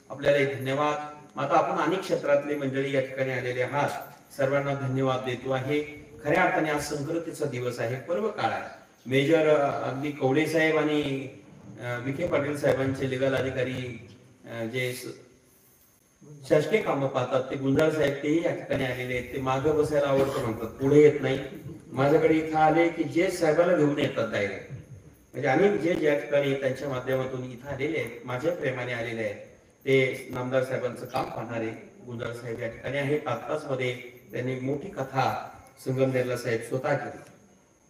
आपल्याला धन्यवाद. आता आपण अनेक क्षेत्रातले मंडळी या ठिकाणी आलेले आहात, सर्वांना धन्यवाद देतो आहे. खऱ्या अर्थाने आज संक्रांतीचा दिवस आहे, पर्व काळ आहे. मेजर अगदी कवडे साहेब आणि विखे पाटील साहेबांचे लिगल अधिकारी जे शासकीय कामं पाहतात, ते गुंजाळ साहेब तेही या ठिकाणी आलेले आहेत. ते मागं बसायला आवडतं म्हणतात, पुढे येत नाही. माझ्याकडे इथं आले की जे साहेबाला घेऊन येतात डायरेक्ट, म्हणजे अनेक जे ज्या ठिकाणी त्यांच्या माध्यमातून इथं आलेले आहेत, माझ्या प्रेमाने आलेले आहेत, ते नामदार साहेबांचं काम पाहणारे गुंजाळ साहेब या ठिकाणी आहेत. आत्ताच मध्ये त्यांनी मोठी कथा संगमनेरला साहेब स्वतः केली,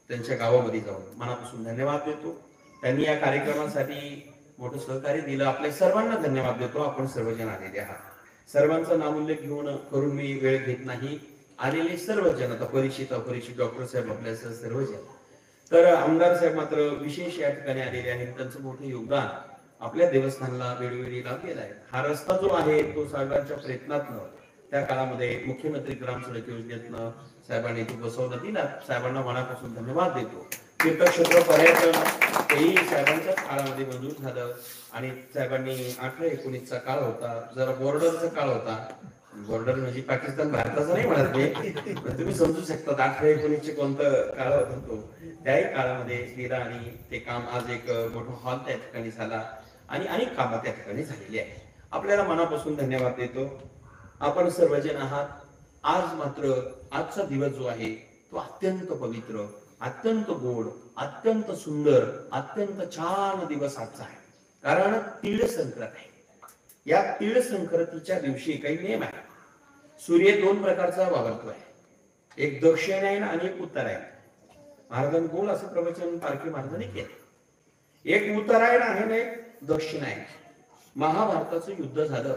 त्यांच्या गावामध्ये जाऊन. मनापासून धन्यवाद देतो. त्यांनी या कार्यक्रमासाठी मोठं सहकार्य दिलं. आपल्या सर्वांना धन्यवाद देतो. आपण सर्वजण आलेले आहात. सर्वांचा नामोल्लेख करून मी वेळ घेत नाही. आलेले सर्वजण, आता परिचित अपरिचित, डॉक्टर साहेब आपल्यासह सर्वजण, तर आमदार साहेब मात्र विशेष या ठिकाणी आलेले आहेत. त्यांचं मोठं योगदान आपल्या देवस्थानाला वेळोवेळी लाभलेलं आहे. हा रस्ता जो आहे तो साहेबांच्या प्रयत्नातनं त्या काळामध्ये मुख्यमंत्री ग्राम सडक योजनेतनं साहेबांनी तो बसवला दिला. साहेबांना मनापासून धन्यवाद देतो. तीर्थक्षेत्र पर्यटन तेही साहेबांच्याच काळामध्ये मंजूर झालं आणि साहेबांनी 18-19चा काळ होता, जरा बॉर्डरचा काळ होता. बॉर्डर म्हणजे पाकिस्तान भारताचा नाही म्हणत मी, तुम्ही समजू शकता 18-19चे कोणतं काळ होता तो. त्याही काळामध्ये दिला आणि ते काम आज एक मोठा हॉल त्या ठिकाणी झाला आणि अनेक कामं त्या ठिकाणी झालेली आहे. आपल्याला मनापासून धन्यवाद देतो. आपण सर्वजण आहात. आज मात्र आजचा दिवस जो आहे तो अत्यंत पवित्र, अत्यंत गोड, अत्यंत सुंदर, अत्यंत छान दिवस आजचा आहे. कारण तीळ संक्रांत आहे. या तीळ संक्रांतीच्या दिवशी काही नियम आहे. सूर्य दोन प्रकारचा वावरतो आहे, एक दक्षिणायन आणि एक उत्तरायण. महाराजांनी गोल असं प्रवचन पारखी महाराजांनी केलं. एक उत्तरायण आहे ना एक दक्षिणायन. महाभारताचं युद्ध झालं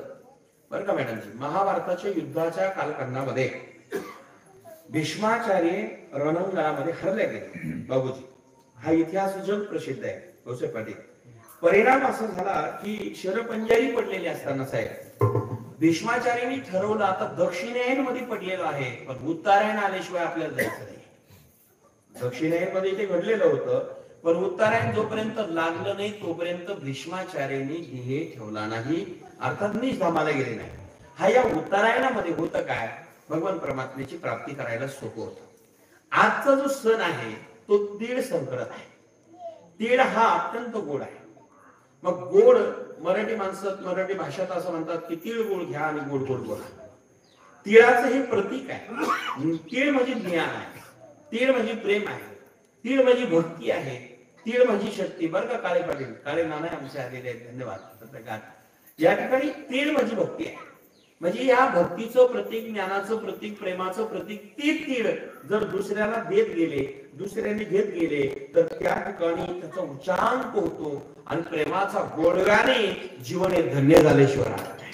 बरं का मॅडमजी. महाभारताच्या युद्धाच्या कालखंडामध्ये भीष्माचार्य रणांगणामध्ये हरले गेले बाबूजी. हा इतिहास जग प्रसिद्ध आहे भाऊसाहेब पाटील. परिणाम असा झाला की शरपंजारी पडलेले असताना साहेब भीष्माचार्यांनी ठरवलं आता दक्षिणायन मध्ये पडलेलं आहे, पण उत्तरायण आल्याशिवाय आपल्याला जायचं नाही. दक्षिणायन मध्ये ते घडलेलं होतं, पण उत्तरायण जोपर्यंत लागलं नाही तोपर्यंत भीष्माचार्यांनी ध्येय ठेवला नाही, अर्थात निष्धामाला गेले नाही. हा या उत्तरायणामध्ये होतं काय, भगवान परमात्म्याची प्राप्ती करायला सोपं होतं. आजचा जो सण आहे तो तीळ संक्रांत आहे. तीळ हा अत्यंत गोड आहे. मग गोड मराठी माणसात, मराठी भाषेत असं म्हणतात की तीळ गोड घ्या आणि गोड गोड बोला. तिळाचं हे प्रतीक आहे. तीळ म्हणजे ज्ञान आहे, तीळ म्हणजे प्रेम आहे, तीळ म्हणजे भक्ती आहे, तीळ म्हणजे शक्ती. बरं का काळे पाटील, काळे नाना आमचे आलेले आहेत, धन्यवाद पत्रकार. या ठिकाणी तीळ म्हणजे भक्ती आहे. म्हणजे या भक्तीचं प्रतीक, ज्ञानाचं प्रतीक, प्रेमाचं प्रतीक ते तीळ जर दुसऱ्याला देत गेले, दुसऱ्याने घेत गेले तर त्या ठिकाणी त्याचा उच्चांक होतो आणि प्रेमाचा गोडव्याने जीवन हे धन्य झाल्याशिवाय राहत नाही.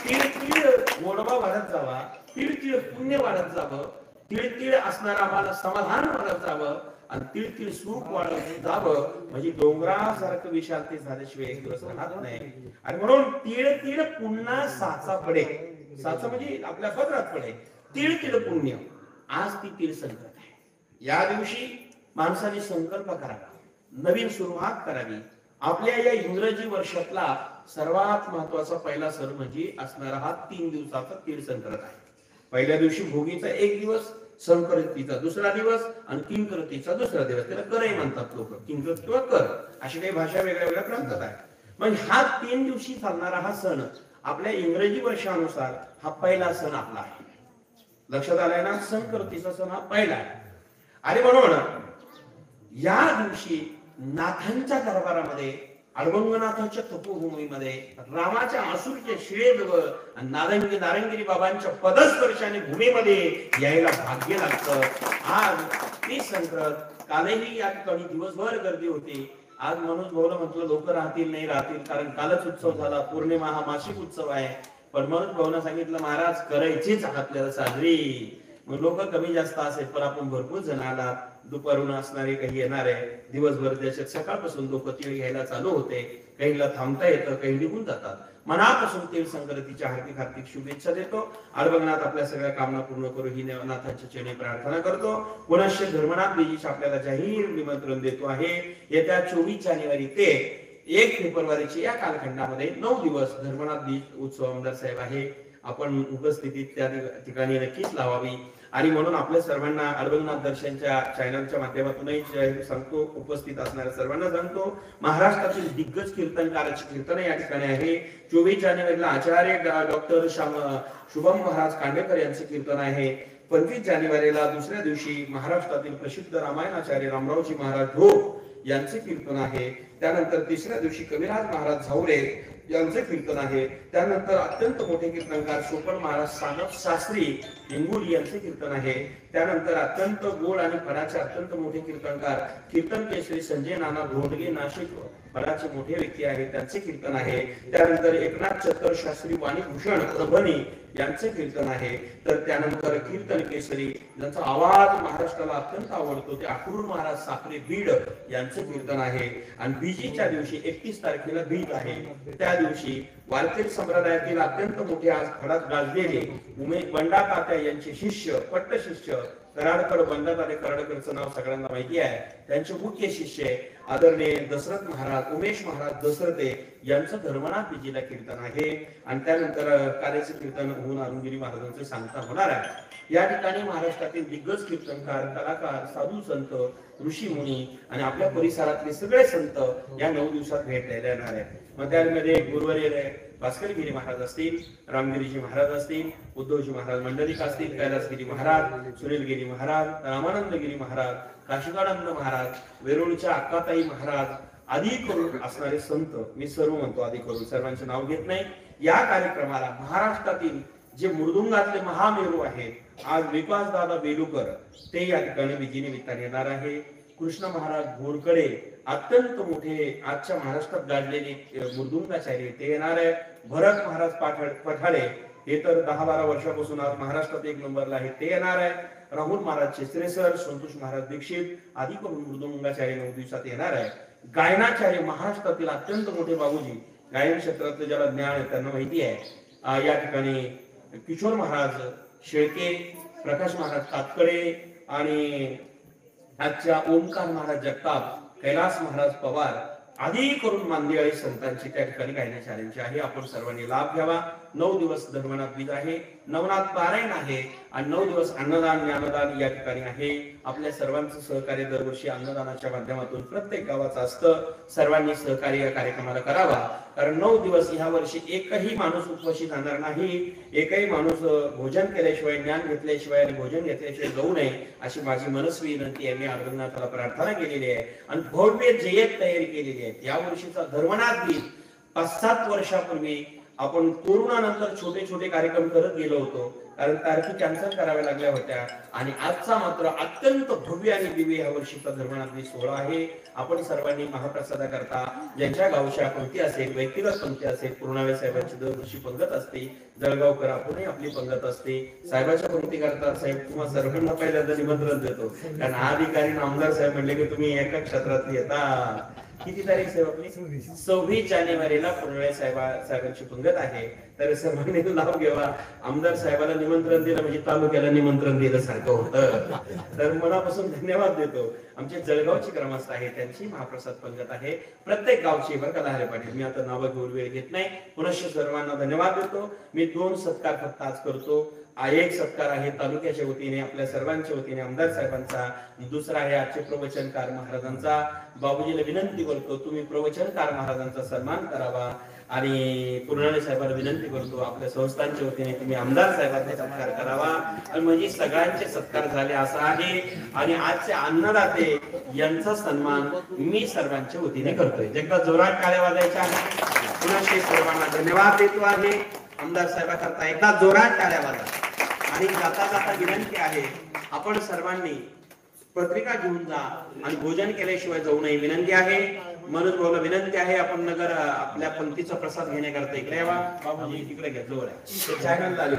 तीळ तीळ गोडवा वाढत जावा, तीळ तीळ पुण्य वाढत जावं, तीळ तीळ असणारं आम्हाला समाधान वाढत जावं आणि तीळ तीळ सुख वाढत जावं. म्हणजे डोंगरासारखं विशालते झाल्याशिवाय एक दिवस राहत नाही. आणि म्हणून तीळ तीळ पुन्हा साचा पडे. साचा म्हणजे आपल्या पदरात पडे. तीळ तीळ पुण्य. आज ती तीळ संक्रांत आहे. या दिवशी माणसाने संकल्प करावा, नवीन सुरुवात करावी. आपल्या या इंग्रजी वर्षातला सर्वात महत्वाचा पहिला सण म्हणजे असणारा हा 3 दिवसाचा तीळ संक्रांत आहे. पहिल्या दिवशी भोगीचा एक दिवस, संक्रांतीचा दुसरा दिवस आणि किंक्रांतीचा दुसरा दिवस. त्याला करही म्हणतात लोक, किंक्रांत किंवा कर, अशी काही भाषा वेगळ्या वेगळ्या प्रांतात आहे. म्हणजे हा 3 दिवशी चालणारा हा सण आपल्या इंग्रजी वर्षानुसार हा पहिला सण आपला आहे. लक्षात आलाय ना, संक्रांतीचा सण हा पहिला आहे. आणि म्हणून या दिवशी नाथांच्या दरबारामध्ये, अडवंगनाथाच्या तपोभूमीमध्ये, रामाच्या आसुरच्या शिळेजवळ नारंगिरी बाबांच्या पदस्पर्शाने भूमीमध्ये यायला भाग्य लागतं. आज ती संक्रांत. कालही या ठिकाणी दिवसभर गर्दी होती. आज मनोज भाऊला म्हटलं लोक राहतील नाही राहतील, कारण कालच उत्सव झाला. पौर्णिमा हा मासिक उत्सव आहे. पण मनोज भाऊना सांगितलं महाराज करायचीच आपल्याला साजरी. लोक कमी जास्त असेल पण आपण भरपूर जण आलात, दुपारून असणारे काही येणार आहे, दिवसभर त्याच्यात सकाळपासून लोक तीळ घ्यायला चालू होते, काहीला थांबता येतं, काही निघून जातात. मनापासून तीळ संक्रांतीच्या हार्दिक हार्दिक शुभेच्छा देतो. अडबंगनाथ आपल्या सगळ्या कामना पूर्ण करू ही नाथांच्या चरणी प्रार्थना करतो. पुनश्च धर्मनाथ देवीची आपल्याला जाहीर निमंत्रण देतो आहे. येत्या 24 जानेवारी ते 1 फेब्रुवारीची या कालखंडामध्ये 9 दिवस धर्मनाथ दीप उत्सव आमदार साहेब आहे. आपण उपस्थिती त्या ठिकाणी नक्कीच लावावी. आणि म्हणून आपल्या सर्वांना अडबंगनाथ दर्शनच्या चॅनलच्या माध्यमातूनही सांगतो, उपस्थित असणाऱ्या सर्वांना सांगतो, महाराष्ट्रातील दिग्गज कीर्तनकाराची कीर्तन या ठिकाणी आहे. 24 जानेवारीला आचार्य डॉक्टर शुभम महाराज कांडेकर यांचे कीर्तन आहे. 25 जानेवारीला दुसऱ्या दिवशी महाराष्ट्रातील प्रसिद्ध रामायणाचार्य रामरावजी महाराज ढोक यांचे कीर्तन आहे. त्यानंतर तिसऱ्या दिवशी कविराज महाराज झावरे यांचे कीर्तन आहे. त्यानंतर अत्यंत मोठे कीर्तनकार सोपन महाराज सानप शास्त्री हिंगोली यांचे कीर्तन आहे. त्यानंतर अत्यंत गोड आणि फराचे अत्यंत मोठे कीर्तनकार कीर्तन केसरी संजय नाना घोडगे नाशिक फराचे मोठे व्यक्ती आहेत, त्यांचे कीर्तन आहे. त्यानंतर एकनाथ चतर शास्त्री वाणीभूषण परभणी यांचे कीर्तन आहे. तर त्यानंतर कीर्तन केसरी ज्यांचा आवाज महाराष्ट्राला अत्यंत आवडतो ते अक्रूर महाराज साखरे बीड यांचे कीर्तन आहे. आणि बीजीच्या दिवशी 31 तारखेला बीज आहे. त्या दिवशी वारकरी संप्रदायातील अत्यंत मोठे आज खडात गाजलेले उमेश बंडा तात्या यांचे शिष्य पट्ट शिष्य कराडकर बंडा तात्या कराडकरचं नाव सगळ्यांना माहिती आहे. त्यांचे मुख्य शिष्य आदरणीय दशरथ महाराज उमेश महाराज दशरथे यांचं धर्मनाथ बीजीला कीर्तन आहे. आणि त्यानंतर कार्याचे कीर्तन होऊन अरुणगिरी महाराजांचे सांगता होणार आहे. या ठिकाणी महाराष्ट्रातील दिग्गज कीर्तनकार कलाकार साधू संत ऋषी मुनी आणि आपल्या परिसरातले सगळे संत या 9 दिवसात भेट द्यायला येणार आहेत. मग त्यामध्ये गुरुवर्य भास्करगिरी महाराज असतील, रामगिरीजी महाराज असतील, उद्धवजी महाराज मंडलिक असतील, कैलासगिरी महाराज, सुनीलगिरी महाराज, रामानंदगिरी महाराज, काशिकानंद महाराज, वेरूळच्या अक्काताई महाराज आदी करून असणारे संत, मी सर्व म्हणतो आदी करून, सर्वांचे नाव घेत नाही. या कार्यक्रमाला महाराष्ट्रातील जे मृदुंगातले महामेरू आहेत, आज विकासदादा बेलुकर ते या ठिकाणी विजय निमित्ताने येणार आहे. कृष्ण महाराज घोरकडे अत्यंत मोठे आजच्या महाराष्ट्रात गाजलेले मृदुंगाचार्य ते येणार आहे. भरत महाराज पठाडे हे तर 10-12 वर्षापासून आज महाराष्ट्रात 1 नंबरला आहे, ते येणार आहे. राहुल महाराज शेस्त्रेसर, संतोष महाराज दीक्षित आदी करून मृदुंगाचार्य 9 दिवसात येणार आहे. गायनाचार्य महाराष्ट्रातील अत्यंत मोठे बाबूजी, गायन क्षेत्रातलं ज्याला ज्ञान आहे त्यांना माहिती आहे. या ठिकाणी किशोर महाराज शेळके, प्रकाश महाराज कातकडे आणि आजच्या ओमकार महाराज जगताप, कैलास महाराज पवार आदी करून मांदियाळी संतांची त्या ठिकाणी गायनाचार्यांची आहे. आपण सर्वांनी लाभ घ्यावा. 9 दिवस धर्मनाथ बीज आहे, नवनाथ पारायण आहे आणि 9 दिवस अन्नदान ज्ञानदान या ठिकाणी आहे. आपल्या सर्वांचं सहकार्य दरवर्षी अन्नदानाच्या माध्यमातून प्रत्येक गावाचं असतं. सर्वांनी सहकार्य या कार्यक्रमाला करावा, कारण 9 दिवस ह्या वर्षी एकही माणूस उपवाशी जाणार नाही. एकही माणूस भोजन केल्याशिवाय, ज्ञान घेतल्याशिवाय आणि भोजन घेतल्याशिवाय जाऊ नये अशी माझी मनस्वी विनंती आहे. मी अडबंगनाथाला प्रार्थना केलेली आहे आणि भव्य जय्यत तयारी केलेली आहे. या वर्षीचा धर्मनाथ बीज 5-7 वर्षापूर्वी आपण कोरोनानंतर छोटे छोटे कार्यक्रम करत गेलो होतो, कारण तारखी कॅन्सल कराव्या लागल्या होत्या. आणि आजचा मात्र अत्यंत भव्य आणि दिव्य या वर्षीचा धर्मनाथ बीज सोहळा आहे. आपण सर्वांनी महाप्रसादाकरता ज्यांच्या गावच्या पंक्ती असेल, व्यक्तिगत पंक्ती असेल, पूर्णावे साहेबांची दरवर्षी पंगत असते, जळगावकर आपणही आपली पंगत असते. साहेबाच्या पंक्ती करता साहेब तुम्हाला सर्वांना पहिल्यांदा निमंत्रण देतो, कारण अधिकारी आमदार साहेब म्हणले की तुम्ही एका क्षेत्रात येता. किती तारीख साहेब आपली? 26 जानेवारीला पूर्णावे साहेबांची पंगत आहे. तर सर्वांनी लाभ घ्यावा. आमदार साहेबाला निमंत्रण दिलं म्हणजे तालुक्याला निमंत्रण दिलं सारखं होतं. तर मनापासून धन्यवाद देतो. आमचे जळगावचे ग्रामस्थ आहे, त्यांची महाप्रसाद पंगत आहे, प्रत्येक गावची बरं का लहारे पाटील. मी आता नाव घेऊन वेळ घेत नाही. पुनश्च सर्वांना धन्यवाद देतो. मी 2 सत्कार फक्त आज करतो. एक सत्कार आहे तालुक्याच्या वतीने, आपल्या सर्वांच्या वतीने आमदार साहेबांचा. दुसरा आहे आजचे प्रवचनकार महाराजांचा. बाबूजीला विनंती करतो तुम्ही प्रवचनकार महाराजांचा सन्मान करावा. आणि पूर्णाने साहेबांना विनंती करतो आपल्या संस्थांच्या वतीने तुम्ही आमदार साहेबांचा सत्कार करावा. आणि म्हणजे सगळ्यांचे सत्कार झाले असं आहे. आणि आजचे अन्नदाते यांचा सन्मान मी सर्वांच्या वतीने करतोय. एकदा जोरात टाळ्या वाजायच्या आहे. पुन्हा सर्वांना धन्यवाद देतो आहे. आमदार साहेबांकरता एकदा जोरात टाळ्या वाजा. आणि जाता जाता विनंती आहे, आपण सर्वांनी पत्रिका घेऊन जा आणि भोजन केल्याशिवाय जाऊ नये विनंती आहे. मनोज भाऊला विनंती आहे, आपण नगर आपल्या पंक्तीचा प्रसाद घेण्याकरता इकडे यावा. बाबूजी इकडे घ्या, जवळ आहे चॅनल चालू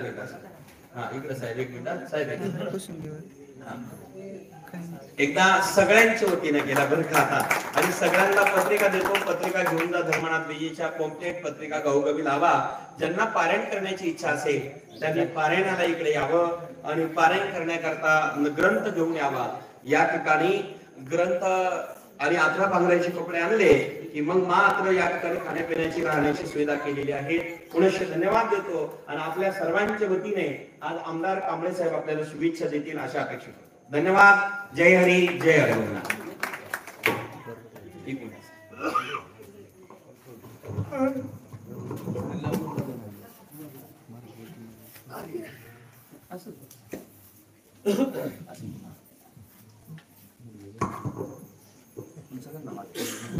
हा इकडे साहेब एक मिनिट साहेब एक मिनिट. हा. एकदा सगळ्यांच्या वतीने गेला बरं का आता आणि सगळ्यांना पत्रिका देतो. पत्रिका घेऊन जा धर्मनाथ बीजीच्या कॉम्प्लेट पत्रिका गावोगावी लावा. ज्यांना पारायण करण्याची इच्छा असेल त्यांनी पारायणाला इकडे यावं आणि पारायण करण्याकरता ग्रंथ घेऊन यावा. या ठिकाणी ग्रंथ आणि आत्रा बांगड्याचे कपडे आणले की मग मात्र या ठिकाणी खाण्यापिण्याची राहण्याची सुविधा केलेली आहे. पुनश्च धन्यवाद देतो आणि आपल्या सर्वांच्या वतीने आज आमदार कांबळे साहेब आपल्याला शुभेच्छा देतील अशा अपेक्षा करतो. धन्यवाद. जय हरी जय हरिवंदना.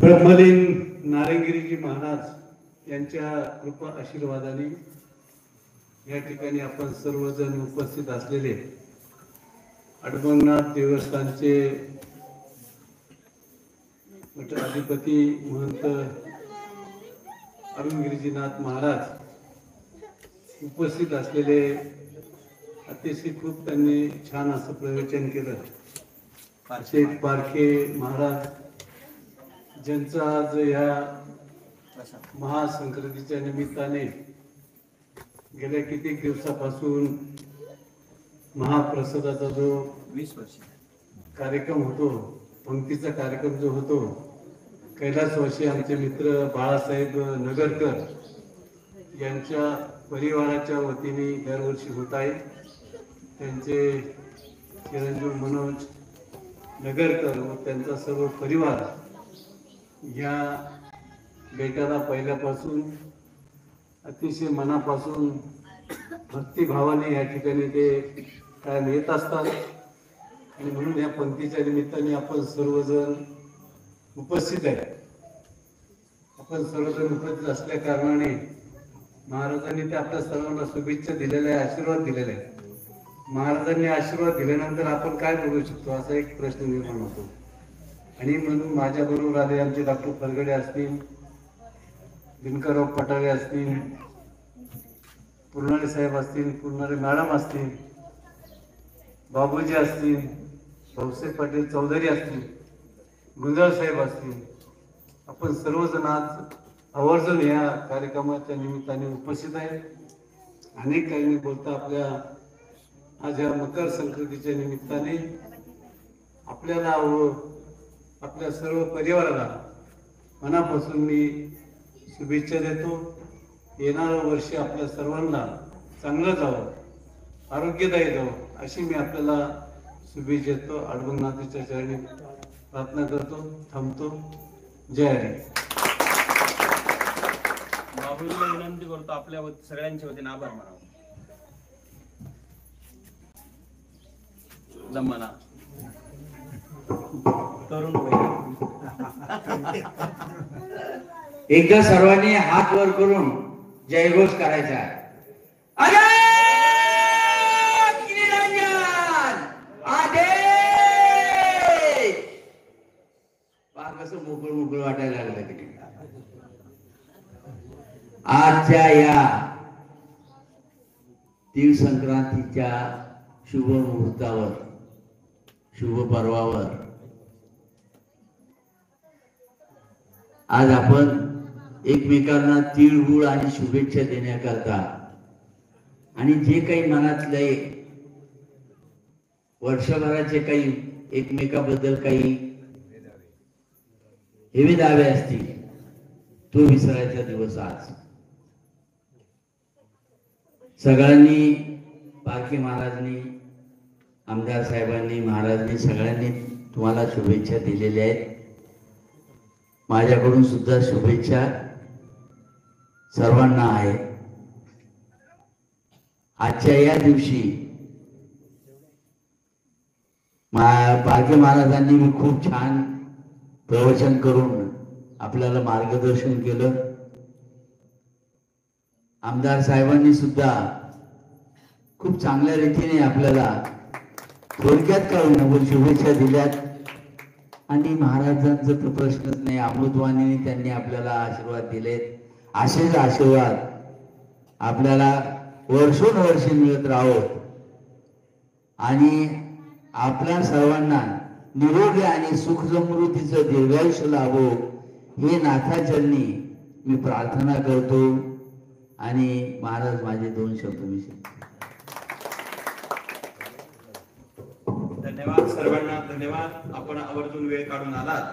ब्रह्मलीन नारायणगिरीजी महाराज यांच्या कृपा आशीर्वादाने या ठिकाणी आपण सर्वजण उपस्थित असलेले अडबंगनाथ देवस्थानचे मठाधिपती महंत अरुणगिरीजीनाथ महाराज उपस्थित असलेले अतिशय खूप त्यांनी छान असं प्रवचन केलं. शेठ पारखे महाराज ज्यांचा आज या महासंक्रांतीच्या निमित्ताने गेल्या कित्येक दिवसापासून महाप्रसादाचा जो 20 वर्ष कार्यक्रम होतो, पंक्तीचा कार्यक्रम जो होतो, कैलासवासी आमचे मित्र बाळासाहेब नगरकर यांच्या परिवाराच्या वतीने दरवर्षी होत आहे. त्यांचे चिरंजीव मनोज नगरकर व त्यांचा सर्व परिवार या बेटाला पहिल्यापासून अतिशय मनापासून भक्तिभावाने या ठिकाणी ते कायम येत असतात. आणि म्हणून या पंक्तीच्या निमित्ताने आपण सर्वजण उपस्थित आहे. आपण सर्वजण उपस्थित असल्या कारणाने महाराजांनी ते आपल्या सर्वांना शुभेच्छा दिलेल्या आहे, आशीर्वाद दिलेला आहे. महाराजांनी आशीर्वाद दिल्यानंतर आपण काय बोलू शकतो असा एक प्रश्न निर्माण होतो. आणि म्हणून माझ्या बरोबर आले आमचे डॉक्टर फरगडे असतील, दिनकरराव पटाळे असतील, पुरणारे साहेब असतील, पुरणारे मॅडम असतील, बाबूजी असतील, भाऊसाहेब पाटील चौधरी असतील, गुंजाळ साहेब असतील, आपण सर्वजण आज आवर्जून या कार्यक्रमाच्या निमित्ताने उपस्थित आहे. अनेक काही मी बोलता आपल्या आज या मकर संक्रांतीच्या निमित्ताने आपल्याला व आपल्या सर्व परिवाराला मनापासून मी शुभेच्छा देतो. येणारं वर्ष आपल्या सर्वांना चांगलं जावं, आरोग्यदायी जावं अशी मी आपल्याला शुभेच्छा देतो. अडबंगनाथाच्या चरणी प्रार्थना करतो, थांबतो. जय हरी. बाबूजीला विनंती करतो आपल्या सगळ्यांच्या वतीने आभार मानावं. दमना तरुण एकदा सर्वांनी हात वर करून जयघोष करायचा. कसं मोकळ मोकळ वाटायला लागलं की आजच्या या तीळ संक्रांतीच्या शुभ मुहूर्तावर, शुभ पर्वावर आज आपण एकमेकांना तिळगुळ आणि शुभेच्छा देण्याकरता आणि जे काही मनातले वर्षभराचे काही एकमेकाबद्दल काही हेवे दावे असतील तो विसरायचा दिवस आज. सगळ्यांनी पारखे महाराजांनी, आमदार साहेबांनी, महाराजांनी सगळ्यांनी तुम्हाला शुभेच्छा दिलेल्या आहेत. माझ्याकडून सुद्धा शुभेच्छा सर्वांना आहे. आजच्या या दिवशी पारखे महाराजांनी मी खूप छान प्रवचन करून आपल्याला मार्गदर्शन केलं. आमदार साहेबांनी सुद्धा खूप चांगल्या रीतीने आपल्याला थोडक्यात काढून शुभेच्छा दिल्यात. आणि महाराजांचा तर प्रश्नच नाही, अमृतवाणीने त्यांनी आपल्याला आशीर्वाद दिलेत. असेच आशीर्वाद आपल्याला वर्षोनवर्षे मिळत राहोत आणि आपल्या सर्वांना निरोगी आणि सुख समृद्धीचं दीर्घायुष्य लाभो हे नाथाचरणी मी प्रार्थना करतो. आणि महाराज माझे 2 शब्द विषय. धन्यवाद सर्वांना, धन्यवाद. आपण आवर्जून वेळ काढून आलात.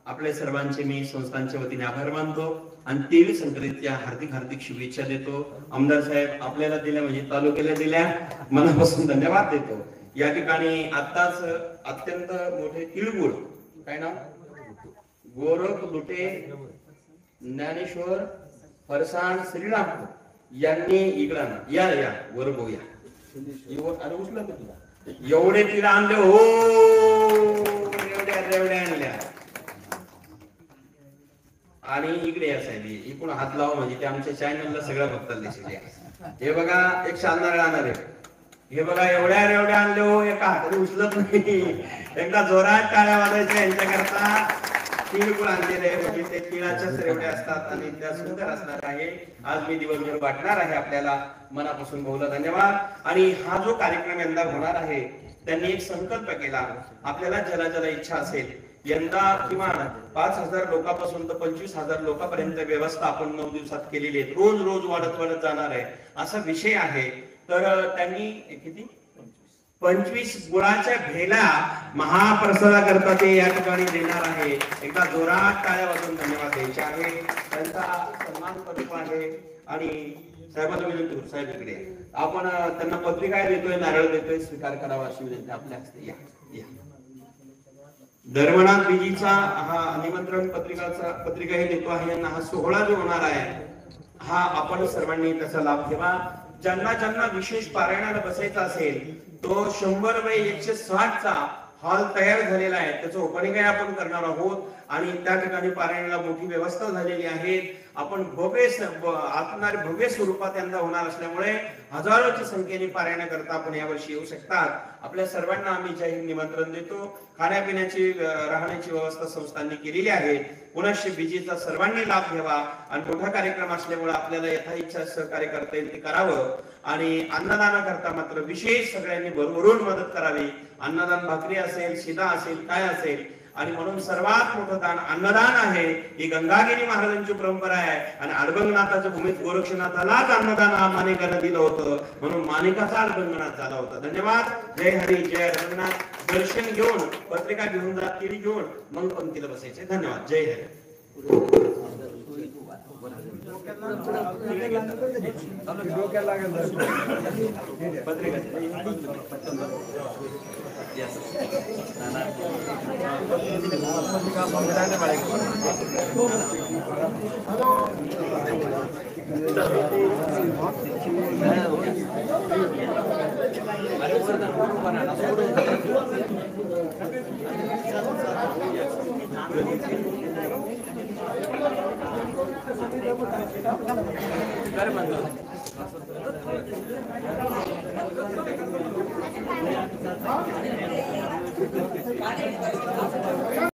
आपल्या सर्वांचे मी संस्थांच्या वतीने आभार मानतो आणि तेवी संक्रांतीच्या हार्दिक हार्दिक शुभेच्छा देतो. आमदार साहेब आपल्याला दिल्या म्हणजे तालुक्याला दिल्या, मनापासून धन्यवाद देतो. या ठिकाणी आताच अत्यंत मोठे तिळगुळ, काय नाव, गोरख लुटे, ज्ञानेश्वर फरसाण श्रीराम यांनी इकडं या या वर बघूया. अरे उचला का तुला एवढे तिळ आणले हो, एवढ्या आणल्या. आणि इकडे या साहेब इकडून हात लावा म्हणजे ते आमच्या चॅनलला सगळ्या बघतात दिसेल. हे बघा एक शानदार आणणार आहे. हे बघा एवढ्या आणले हो, एका हाताने उचलत नाही. एकदा जोरात टाळ्या वाजायच्या यांच्याकरता. तिळगुळ आणलेले म्हणजे ते तिळाच्या रेवड्या असतात आणि त्या सुंदर असणार आहे. आज मी दिवसभर वाटणार आहे आपल्याला. मनापासून बहुला धन्यवाद. आणि हा जो कार्यक्रम यंदा होणार आहे त्यांनी एक संकल्प केला. आपल्याला ज्याला इच्छा असेल यंदा किमान 5,000 लोकांपासून तर 25,000 लोकांपर्यंत व्यवस्था आपण 9 दिवसात केलेली आहे. रोज वाढत जाणार आहे असा विषय आहे. तर त्यांनी किती 25 गुळाच्या भेला महाप्रसादाकरता ते या ठिकाणी देणार आहे. एकदा जोरात टाळ्या वाजवून धन्यवाद द्यायचे आहे. त्यांचा सन्मान पदक आहे. आणि साहेबांना विनंती, साहेब इकडे आपण त्यांना पत्रिका देतोय, नारळ देतोय, स्वीकार करावा अशी विनंती आपल्या हस्ते. या धर्मनाथ बीजीचा हा निमंत्रण पत्रिका हे देतो आहे. यांना हा सोहळा जो होणार आहे हा आपण सर्वांनी त्याचा लाभ घ्यावा. ज्यांना विशेष पारायणाला बसायचा असेल तो 100 बाय 160 चा हॉल तयार झालेला आहे. त्याचं ओपनिंग आपण करणार आहोत आणि त्या ठिकाणी पारायणाला मोठी व्यवस्था झालेली आहे. आपण भव्य स्वरूपात यंदा होणार असल्यामुळे हजारोच्या संख्येने पारायण करता आपण यावर्षी येऊ शकतात. आपल्या सर्वांना आम्ही जाहीर निमंत्रण देतो. खाण्यापिण्याची राहण्याची व्यवस्था संस्थांनी केलेली आहे. पुनश्च बीजीचा सर्वांनी लाभ घ्यावा आणि मोठा कार्यक्रम असल्यामुळे आपल्याला यथा इच्छा सहकार्य करता येईल ते करावं. आणि अन्नदाना करता मात्र विशेष सगळ्यांनी भरभरून मदत करावी. अन्नदान भाकरी असेल, शिदा असेल, काय असेल. आणि म्हणून सर्वात मोठं दान अन्नदान आहे. ही गंगागिरी महाराजांची परंपरा आहे. आणि अडबंगनाथाच्या भूमीत गोरक्षनाथालाच अन्नदान हा माणिकानं दिलं होतं म्हणून माणिकाचा अडबंगनाथ झाला होता. धन्यवाद. जय हरी, जय अडबंगनाथ. दर्शन घेऊन पत्रिका घेऊन जा, तिळी घेऊन मग पंक्तीला बसायचे. धन्यवाद. जय हरी.